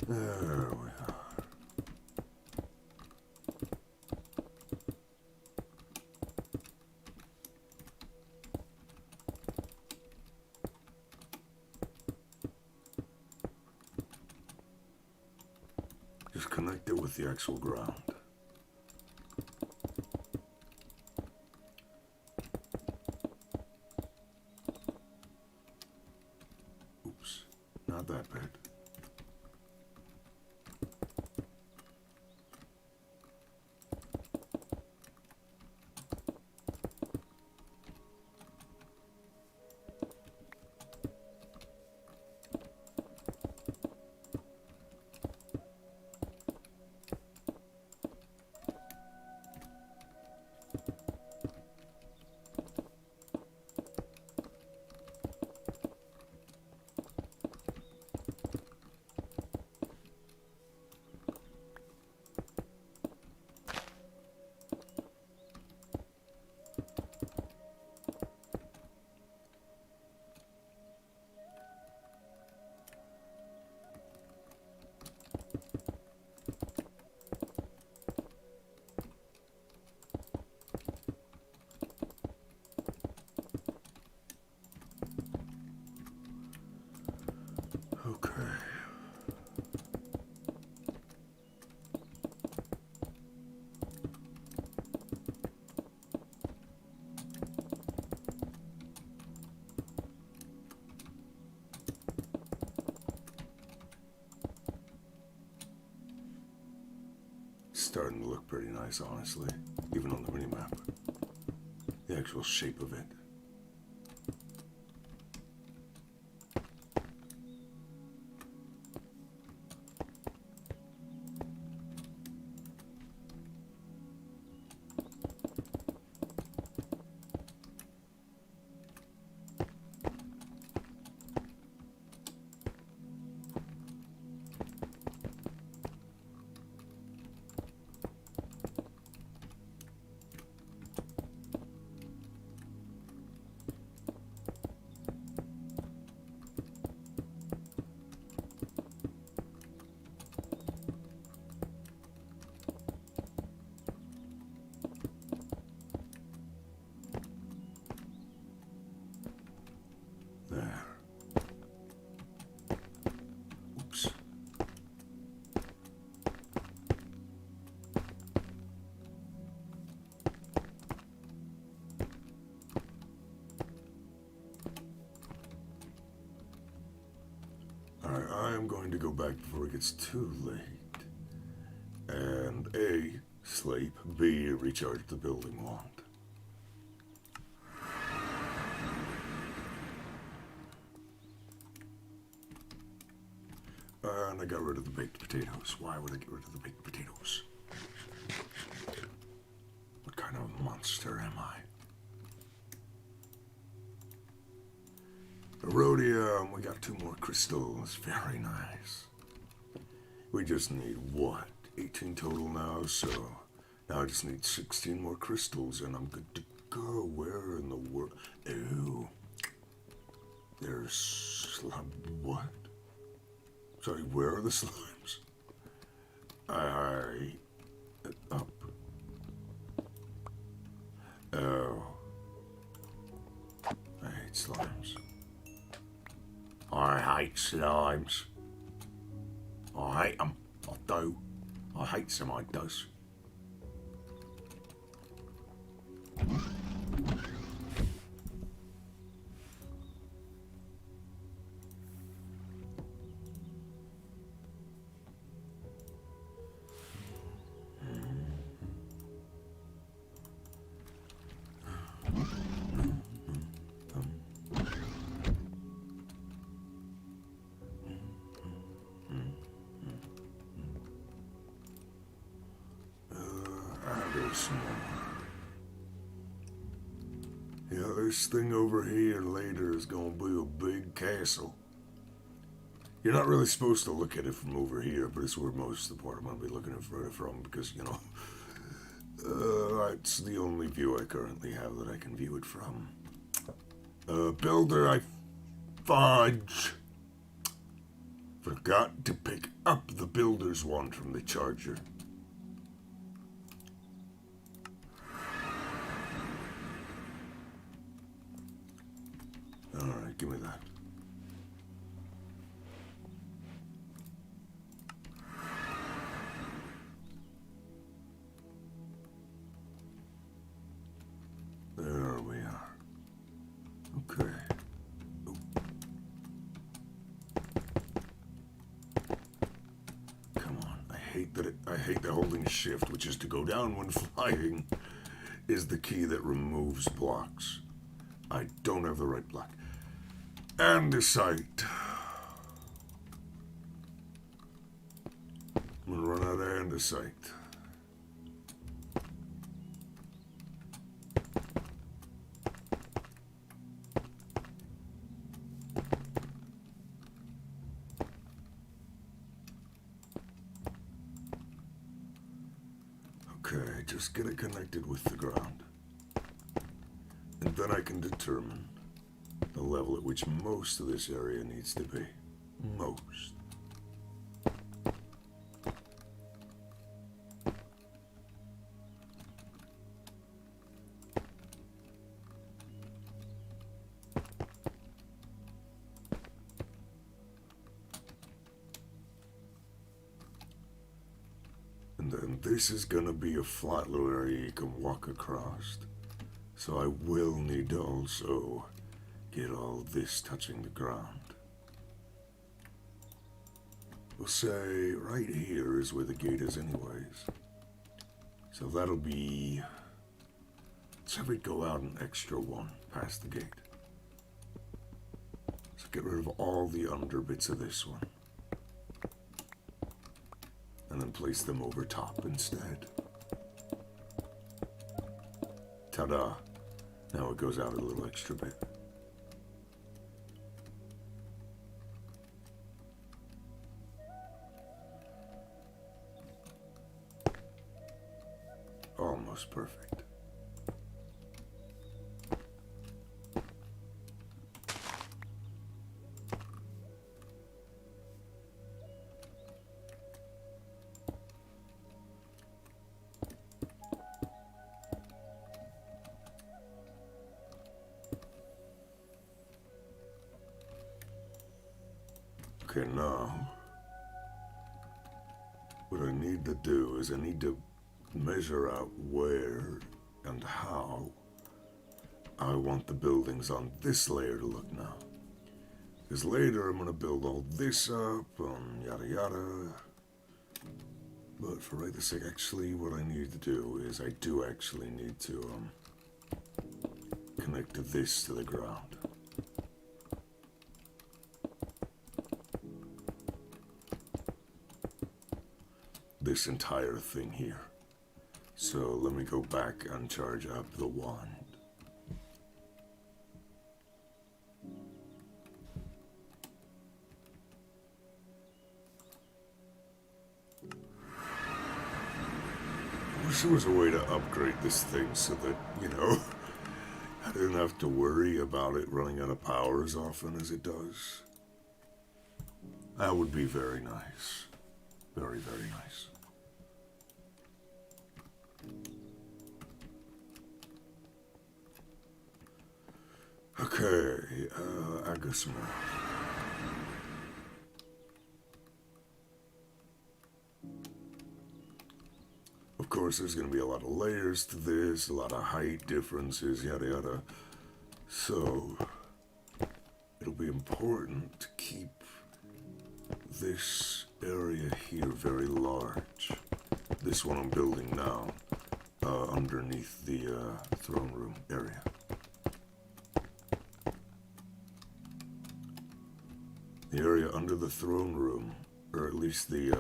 There we are. Just connect it with the actual ground. Oops, not that bad. starting to look pretty nice, honestly, even on the minimap. The actual shape of it. There. Oops. Alright, I am going to go back before it gets too late. And A, sleep. B, recharge the building wand. And I got rid of the baked potatoes. Why would I get rid of the baked potatoes? What kind of monster am I? Rhodium, we got 2 more crystals. Very nice. We just need what? 18 total now, so now I just need 16 more crystals and I'm good to go. Where in the world? Ew. There's what? Sorry, where are the slimes? Up. Oh. I hate slimes. I hate slimes. I hate them. I do. I hate some, I does. Yeah, this thing over here later is gonna be a big castle. You're not really supposed to look at it from over here, but it's where most of the part I'm gonna be looking at it from because, you know, it's the only view I currently have that I can view it from. Builder, I fudge. Forgot to pick up the builder's wand from the charger. Alright, give me that. There we are. Okay. Ooh. Come on. I hate that holding shift, which is to go down when flying, is the key that removes blocks. I don't have the right block. Andesite. I'm gonna run out of andesite. Okay, just get it connected with the ground. And then I can determine the level at which most of this area needs to be. Most. And then this is gonna be a flat little area you can walk across. So I will need to also get all this touching the ground. We'll say right here is where the gate is anyways. So that'll be... Let's have it go out an extra one past the gate. So get rid of all the under bits of this one. And then place them over top instead. Ta-da! Now it goes out a little extra bit. Almost perfect. Okay, now what I need to do is I need to measure out where and how I want the buildings on this layer to look now. Because later I'm going to build all this up, yada yada. But for right this sake, actually what I need to do is I do actually need to connect this to the ground. This entire thing here. So let me go back and charge up the wand. I wish there was a way to upgrade this thing so that, you know, I didn't have to worry about it running out of power as often as it does. That would be very nice. Very, very nice. Okay, I got some more. Of course, there's going to be a lot of layers to this, a lot of height differences, yada yada. So, it'll be important to keep this area here very large. This one I'm building now, underneath the throne room area. The area under the throne room, or at least the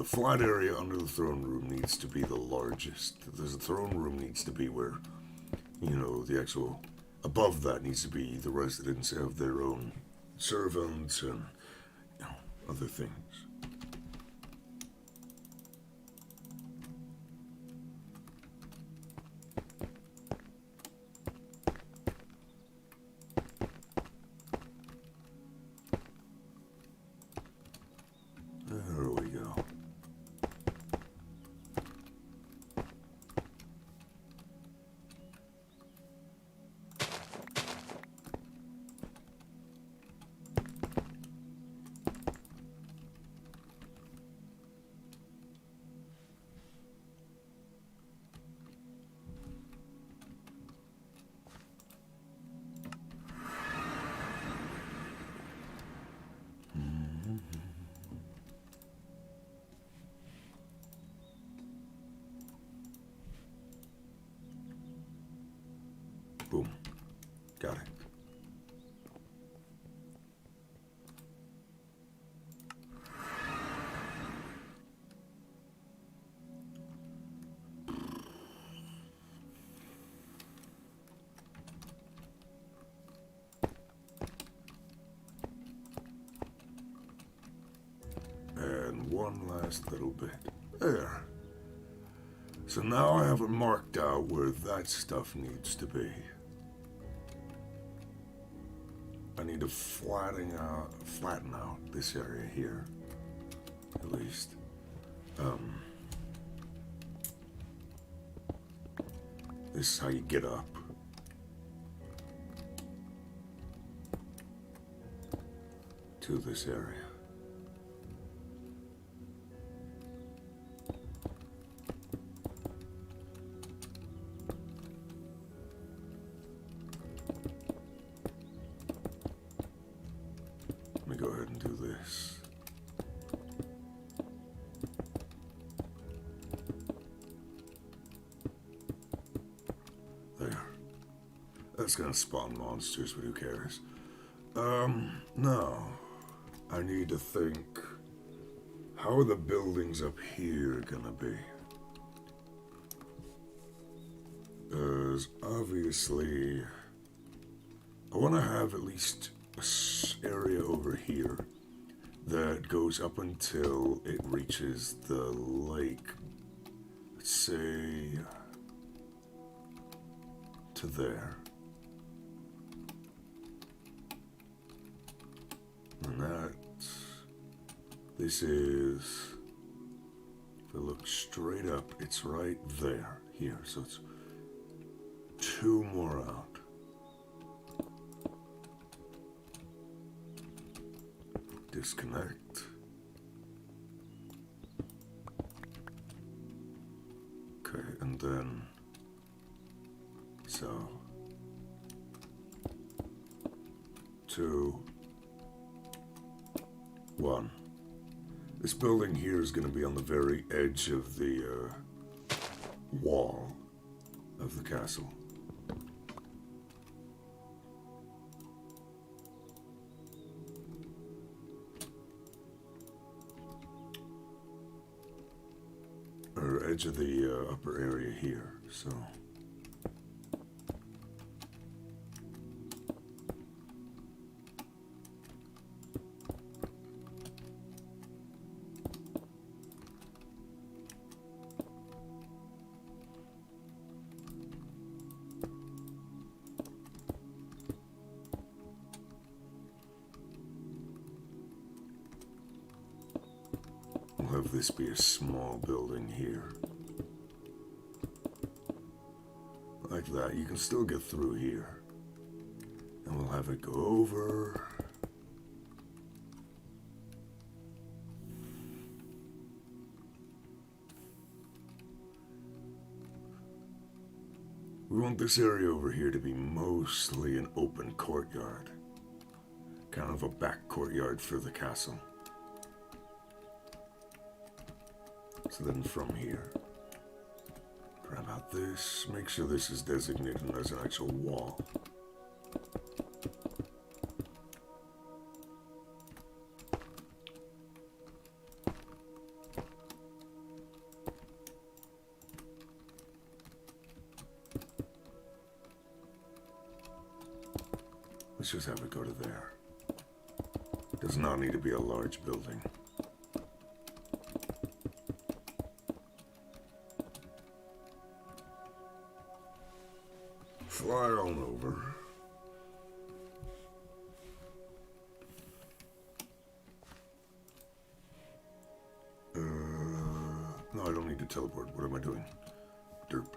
flat area under the throne room needs to be the largest. The throne room needs to be where, you know, the actual, above that needs to be the residents have their own servants and, you know, other things. There we go. Boom. Got it. And one last little bit. There. So now I have it marked out where that stuff needs to be. I need to flatten out this area here, at least. This is how you get up. To this area. Let me go ahead and do this. That's gonna spawn monsters, but who cares? Now, I need to think, how are the buildings up here gonna be? Because obviously, I want to have at least an area over here that goes up until it reaches the lake. Let's say to there. And this is, if I look straight up, it's right there, here. So it's 2 more out. Disconnect. Okay, and then, so, 2, 1. This building here is going to be on the very edge of the wall of the castle. Or edge of the upper area here, so. We'll have this be a small building here. Like that. You can still get through here. And we'll have it go over. We want this area over here to be mostly an open courtyard. Kind of a back courtyard for the castle. So then from here, grab out this, make sure this is designated as an actual wall. Let's just have it go to there. Does not need to be a large building. Fly on over. No, I don't need to teleport. What am I doing? Derp.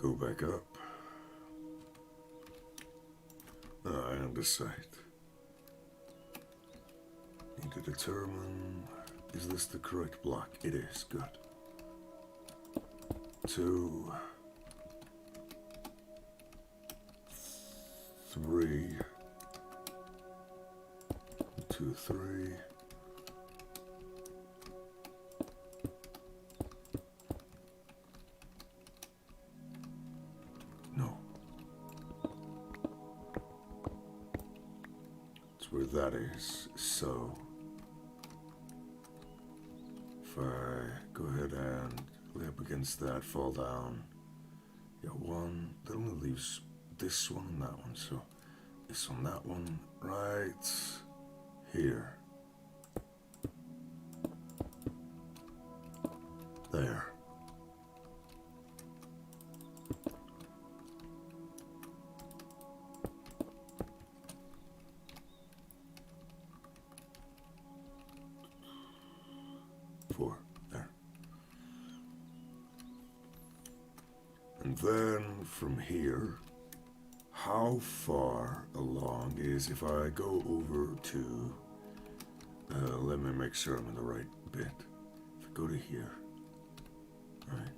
Go back up. And decide. Need to determine, is this the correct block? It is, good. 2, 3, 2, 3. Where that is, so if I go ahead and lay up against that, fall down, yeah, 1, that only leaves this one and that one, so this one, that one, right here, there. There. And then from here, how far along is, if I go over to, let me make sure I'm in the right bit. If I go to here, right,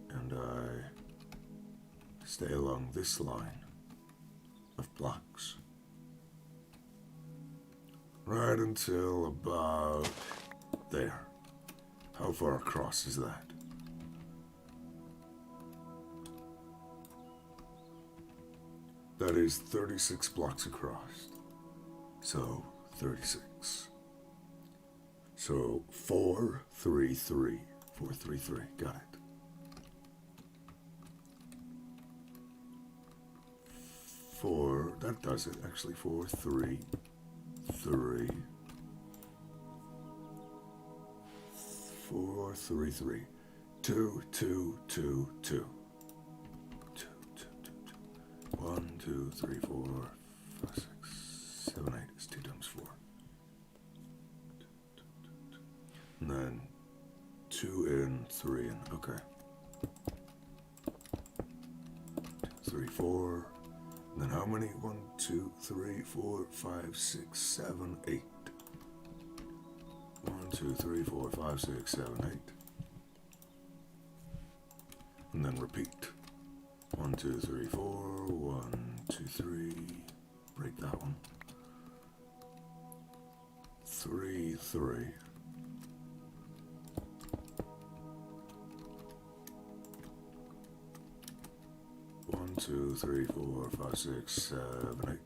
and I stay along this line of blocks, Right until about there. How far across is that? That is 36 blocks across. So 36. So 433. 433. Got it. 4. That does it. Actually, 433. 433. 2, 2, 2, 2. 1, 2, 3, 4, 5, 6, 7, 8. It's 2 times 4. And then 2 in, 3 in. Okay. 2, 3, 4. And then how many? 1, 2, 3, 4, 5, 6, 7, 8. 1, 2, 3, 4, 5, 6, 7, 8. And then repeat. 1, 2, 3, 4, 1, 2, 3, break that one. 3, 3. One, 2, 3, 4, 5, 6, 7, 8.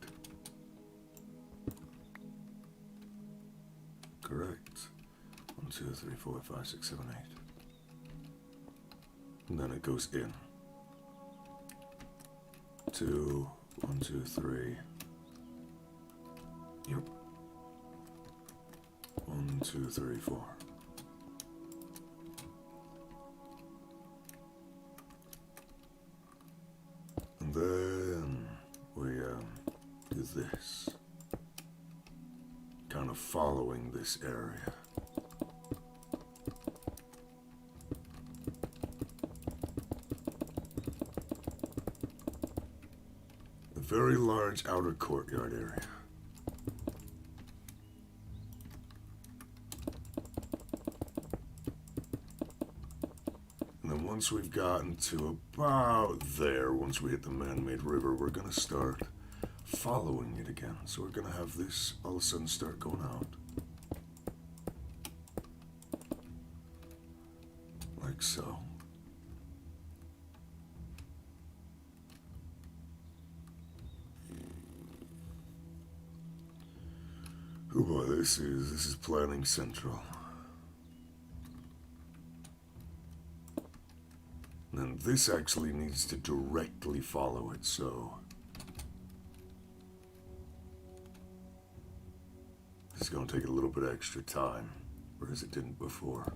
Correct. 1, 2, 3, 4, 5, 6, 7, 8. And then it goes in. 2, 1, 2, 3. Yep. 1, 2, 3, 4. And then we do this. Kind of following this area. A very large outer courtyard area. And then once we've gotten to about there, once we hit the man-made river, we're going to start following it again. So we're going to have this all of a sudden start going out. Like so. Oh boy, this is planning central. And then this actually needs to directly follow it, so this is going to take a little bit extra time, whereas it didn't before.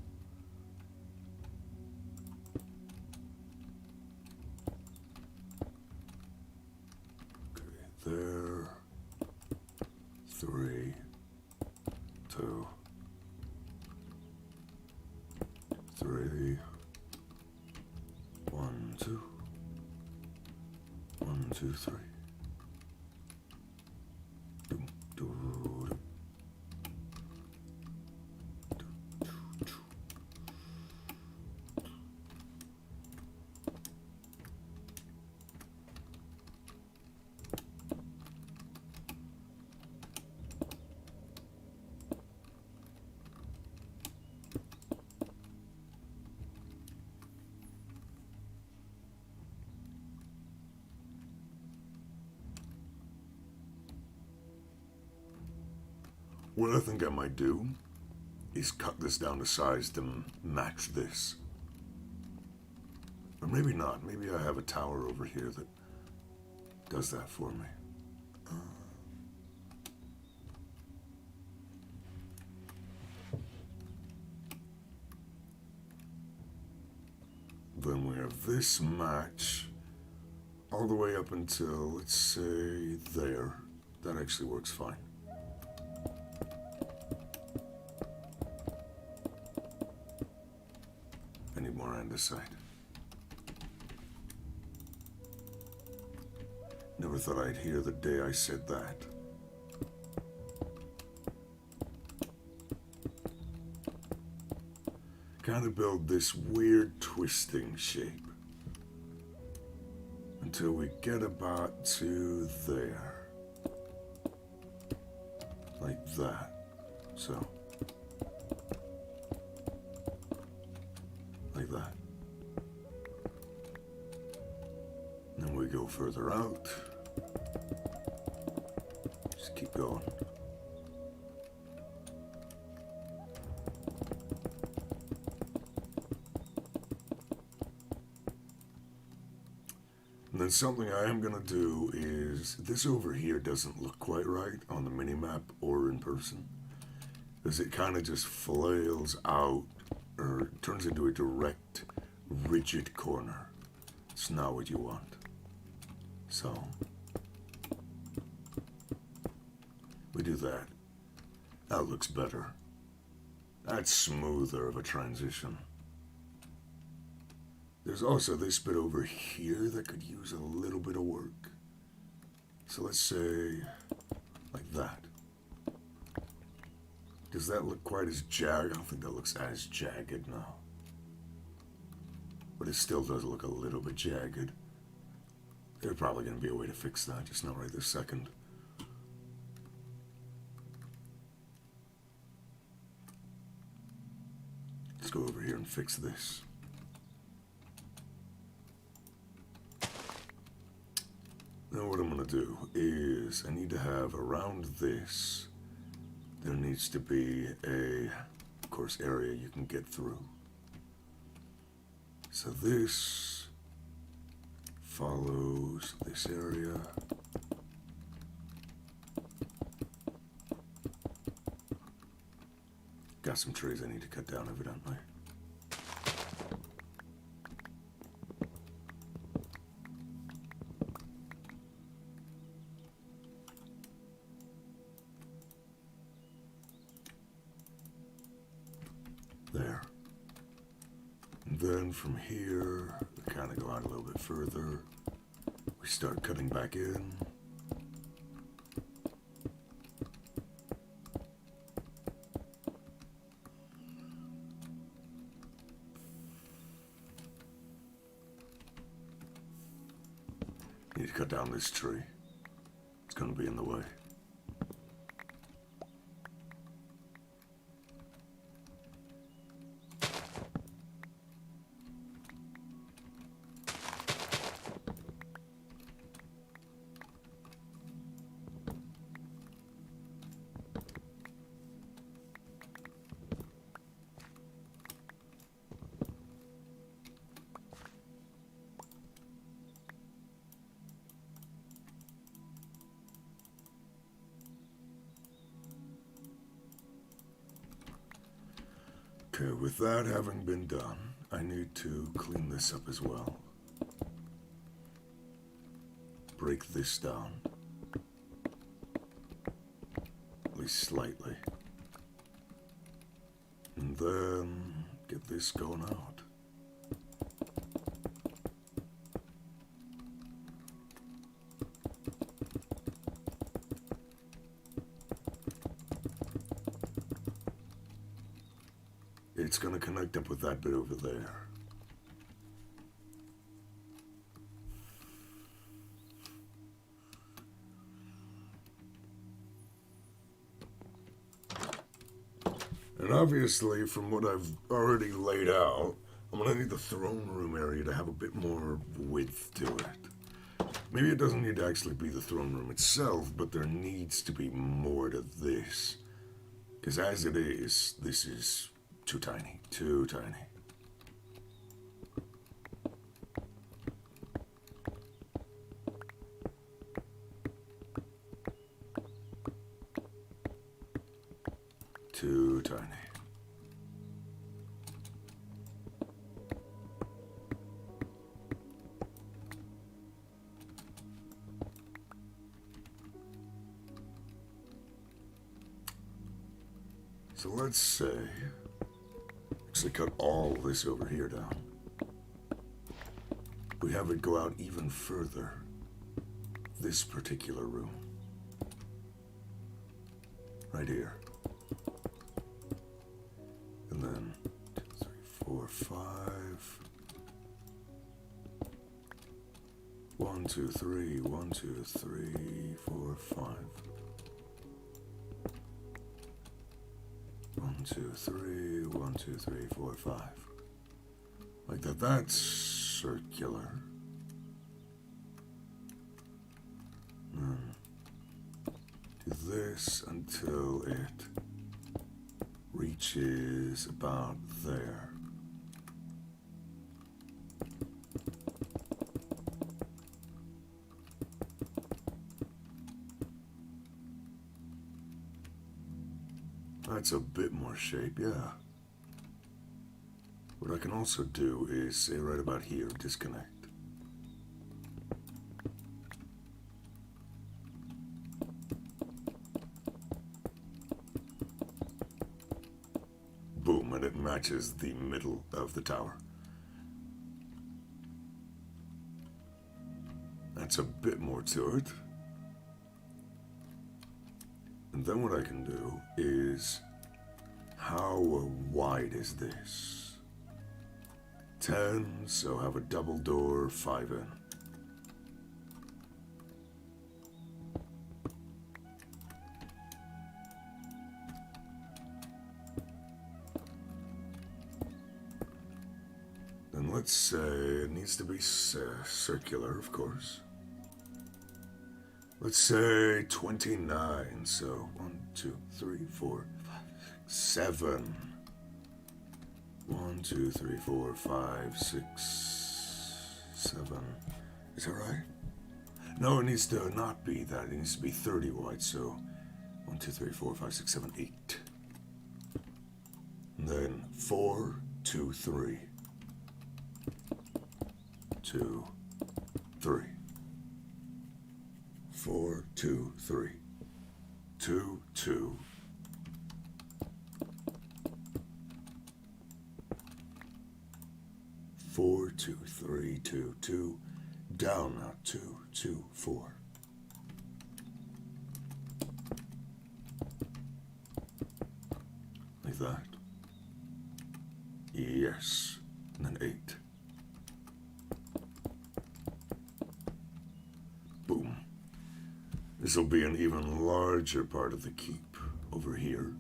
Okay, there. 3, 2, 3. 1, 2. 1, 2, 3. Doom, doo, doo. What I think I might do is cut this down to size to match this. Or maybe not. Maybe I have a tower over here that does that for me. Then we have this match all the way up until, let's say, there. That actually works fine. I need more andesite. Never thought I'd hear the day I said that. Kind of build this weird twisting shape until we get about to there. Like that. So, like that. Then we go further out. Just keep going. And then something I am gonna do is, this over here doesn't look quite right on the minimap or in person. Because it kind of just flails out, or turns into a direct, rigid corner. It's not what you want. So, we do that. That looks better. That's smoother of a transition. There's also this bit over here that could use a little bit of work. So let's say, like that. Does that look quite as jagged? I don't think that looks as jagged now. But it still does look a little bit jagged. There's probably going to be a way to fix that, just not right this second. Let's go over here and fix this. Now what I'm going to do is, I need to have around this, there needs to be a, of course, area you can get through. So this follows this area. Got some trees I need to cut down, evidently. There. And then from here, we kind of go out a little bit further. We start cutting back in. Need to cut down this tree. It's going to be in the way. Okay, with that having been done, I need to clean this up as well. Break this down. At least slightly. And then get this going out. It's going to connect up with that bit over there. And obviously, from what I've already laid out, I'm going to need the throne room area to have a bit more width to it. Maybe it doesn't need to actually be the throne room itself, but there needs to be more to this. Because as it is, this is too tiny, too tiny. Too tiny. So let's say, actually cut all this over here down. We have it go out even further. This particular room. Right here. And then 2, 3, 4, 5. 1, 2, 3, 1, 2, 3, 4, 5. 2, 3, 1, 2, 3, 4, 5. Like that. That's circular. Do this until it reaches about there. That's a bit more shape, yeah. What I can also do is say right about here, disconnect. Boom, and it matches the middle of the tower. That's a bit more to it. And then what I can do is, how wide is this? 10, so have a double door, 5 in. Then let's say it needs to be circular, of course. Let's say 29, so 1, 2, 3, 4, 5, 7. 1, 2, 3, 4, 5, 6, 7. Is that right? No, it needs to not be that. It needs to be 30 wide, so 1, 2, 3, 4, 5, 6, 7, 8. And then 4, 2, 3. 2, 3. 4, 2, 3. 2, 2. 4, 2, 3, 2, 2. Down now. 2, 2, 4. Like that. Yes. And then 8. Boom. This will be an even larger part of the keep over here.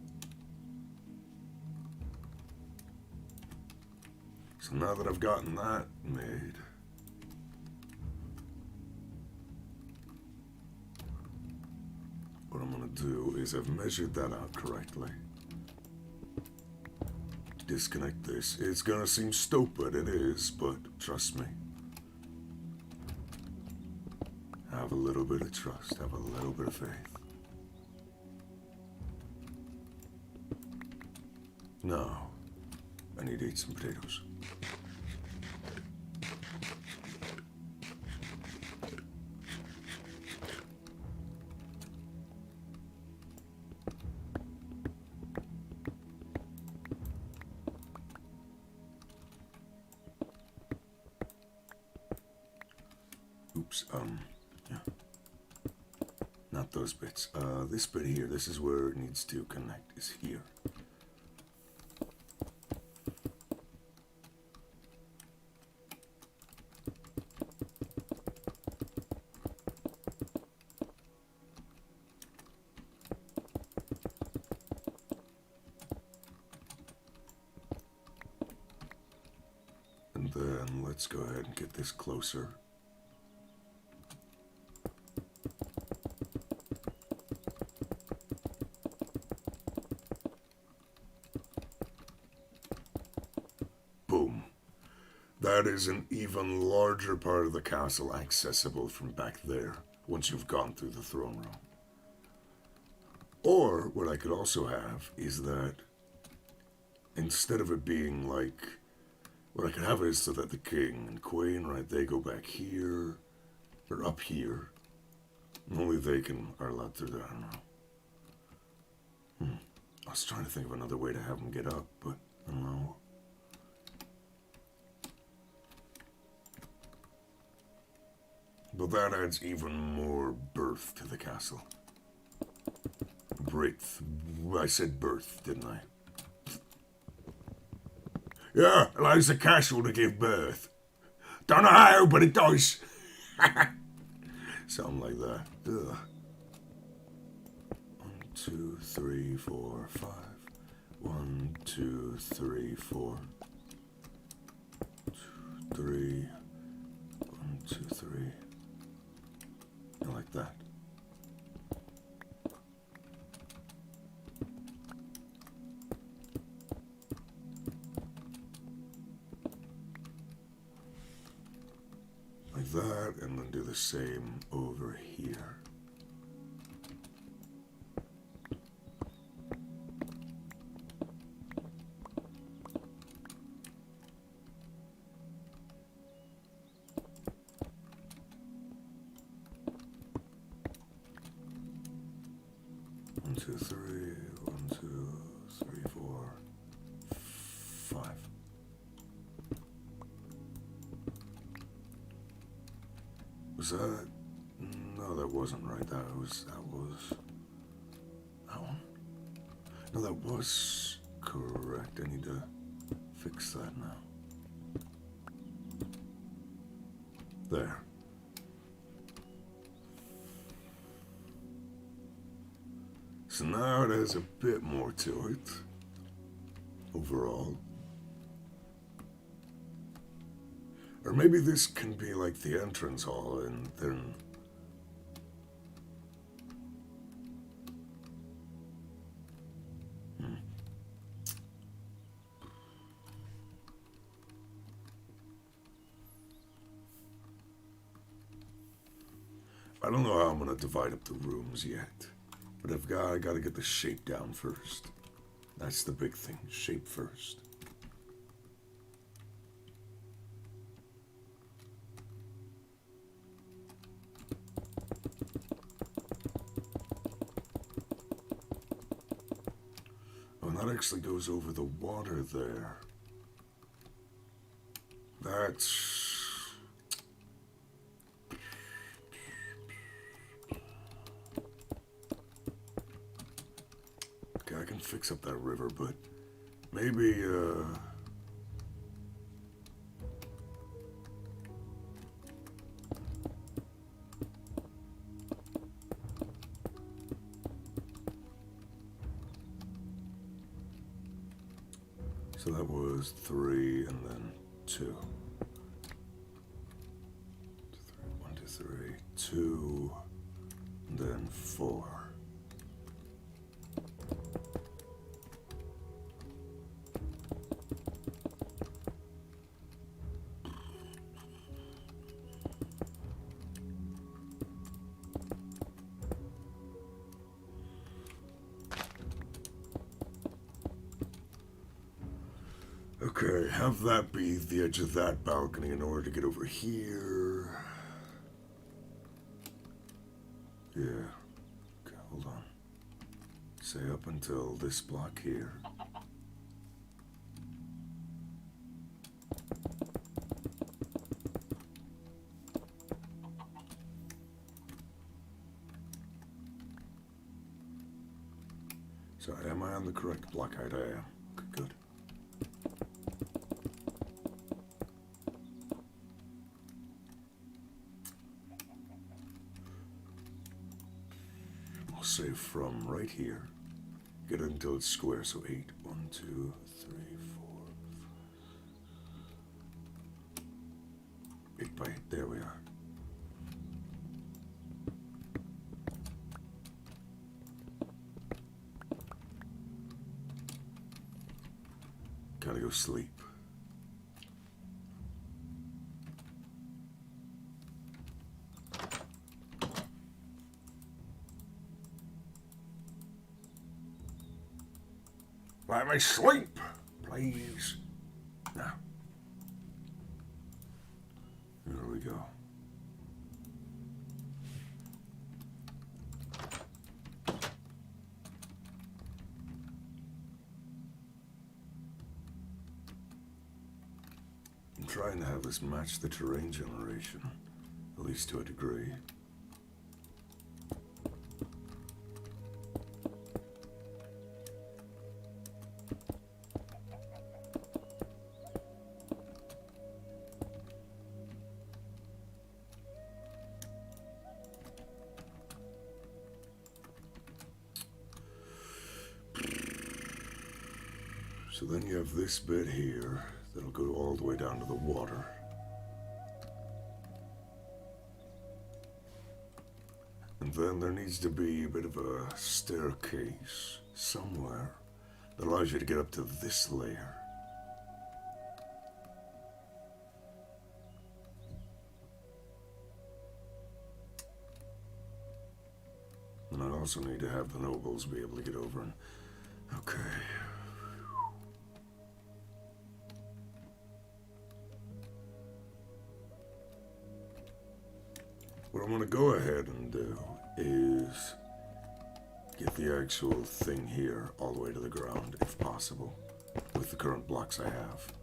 So now that I've gotten that made, what I'm going to do is I've measured that out correctly. Disconnect this. It's going to seem stupid, it is, but trust me. Have a little bit of trust, have a little bit of faith. Now, I need to eat some potatoes. Oops, yeah. Not those bits. This bit here, this is where it needs to connect, is here. And then let's go ahead and get this closer. Boom. That is an even larger part of the castle accessible from back there once you've gone through the throne room. Or what I could also have is that instead of it being like, what I could have is so that the king and queen, right, they go back here, or up here, and only they are allowed through there. I don't know. I was trying to think of another way to have them get up, but I don't know. But that adds even more birth to the castle. Breadth. I said birth, didn't I? Yeah, allows the castle to give birth. Don't know how, but it does. Something like that. Ugh. 1, 2, 3, 4, 5. 1, 2, 3, 4. 2, 3. 1, 2, 3. And like that. Like that, and then do the same over here. One, two, three, 1, 2, 3, 4, 5. Was that? No, that wasn't right. That was that one. No, that was correct. I need to fix that now. There. So now it has a bit more to it, overall. Or maybe this can be like the entrance hall, and then... I don't know how I'm going to divide up the rooms yet. But I got to get the shape down first. That's the big thing, shape first. Oh, and that actually goes over the water there. That's... I can fix up that river, but maybe, so that was 3 and then 2. 1, 2, 3, 2, and then 4. Okay, have that be the edge of that balcony in order to get over here. Yeah. Okay, hold on. Say up until this block here. So am I on the correct block height? I am. Okay, good. We'll say from right here, get it until it's square, so 8. 1, 2, 3, 4, 8 by 8, there we are. Gotta go sleep. Let me sleep, please. Now. There we go. I'm trying to have this match the terrain generation, at least to a degree. So then you have this bit here that'll go all the way down to the water. And then there needs to be a bit of a staircase somewhere that allows you to get up to this layer. And I also need to have the nobles be able to get over and... Okay. What I'm going to go ahead and do is get the actual thing here all the way to the ground, if possible, with the current blocks I have.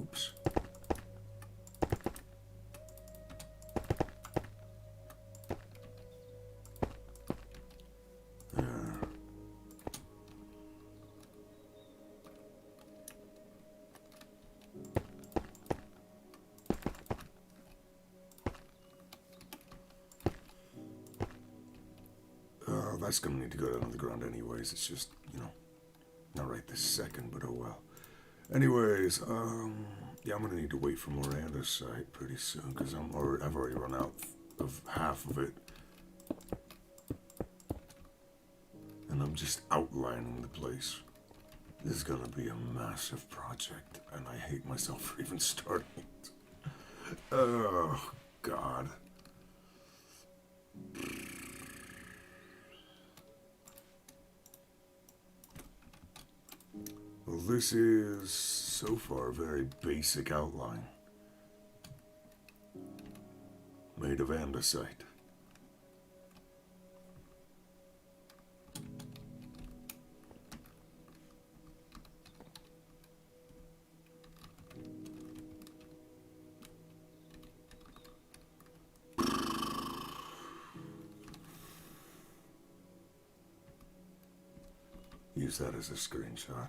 Oops. There. That's gonna need to go down to the ground anyways. It's just, you know, not right this second, but oh well. Anyways, yeah, I'm gonna need to wait for more andesite pretty soon because I've already run out of half of it, and I'm just outlining the place. This is gonna be a massive project, and I hate myself for even starting it. Oh God. Well, this is, so far, a very basic outline. Made of andesite. Use that as a screenshot.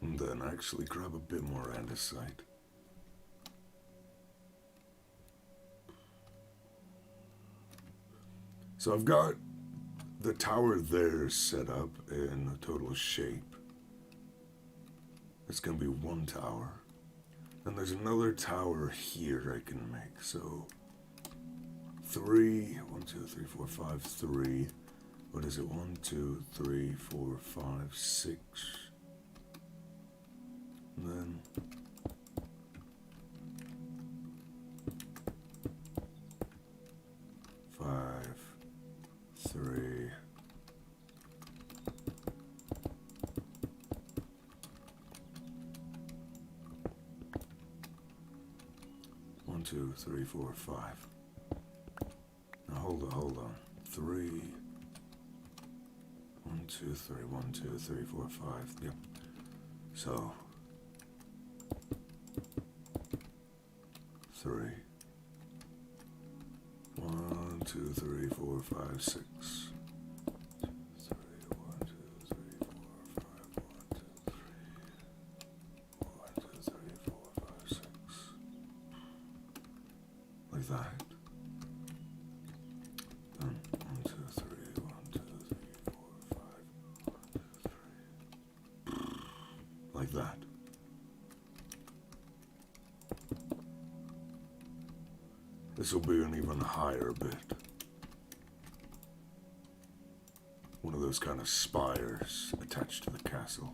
And then actually grab a bit more andesite. So I've got the tower there set up in a total shape. It's going to be one tower. And there's another tower here I can make. So 3, 1, 2, 3, 4, 5, 3. What is it? 1, 2, 3, 4, 5, 6. And then 5, 3. 1, 2, 3, 4, 5. Now hold on. 3. 1, 2, 3. 1, 2, 3, 4, 5. Yep. So 3. 1, 2, 3, 4, 5, 6. 3, 1, 2, 3, 4, 5, 1, 2, 3. 1, 2, 3, 4, 5, 6. Like that. Then 1, 2, 3, 1, 2, 3, 4, 5, 1, 2, 3. Like that. This will be an even higher bit. One of those kind of spires attached to the castle.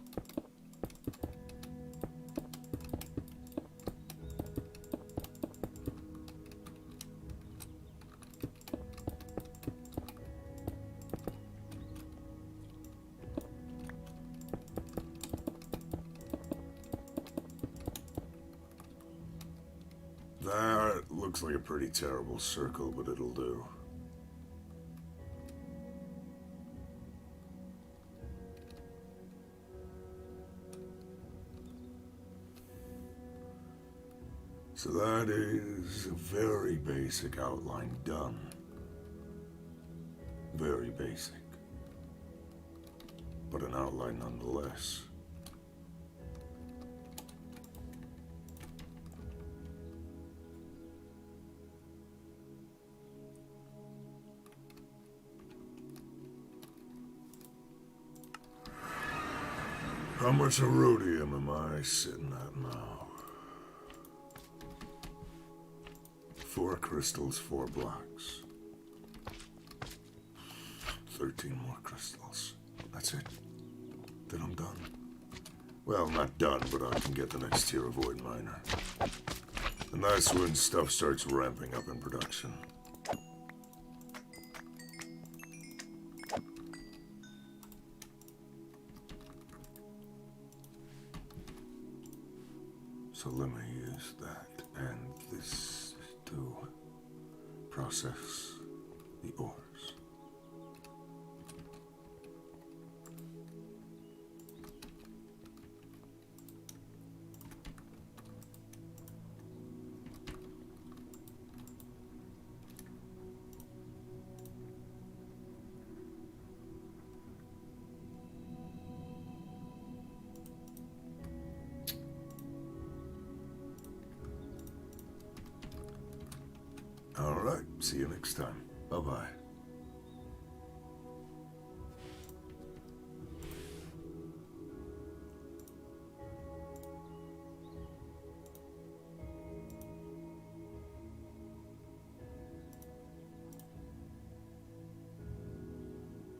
That looks like a pretty terrible circle, but it'll do. So that is a very basic outline done. Very basic. But an outline nonetheless. How much erodium am I sitting at now? 4 crystals, 4 blocks. 13 more crystals. That's it. Then I'm done. Well, not done, but I can get the next tier of void miner. And that's when stuff starts ramping up in production. So let me use that and this to process the ores. All right, see you next time. Bye-bye.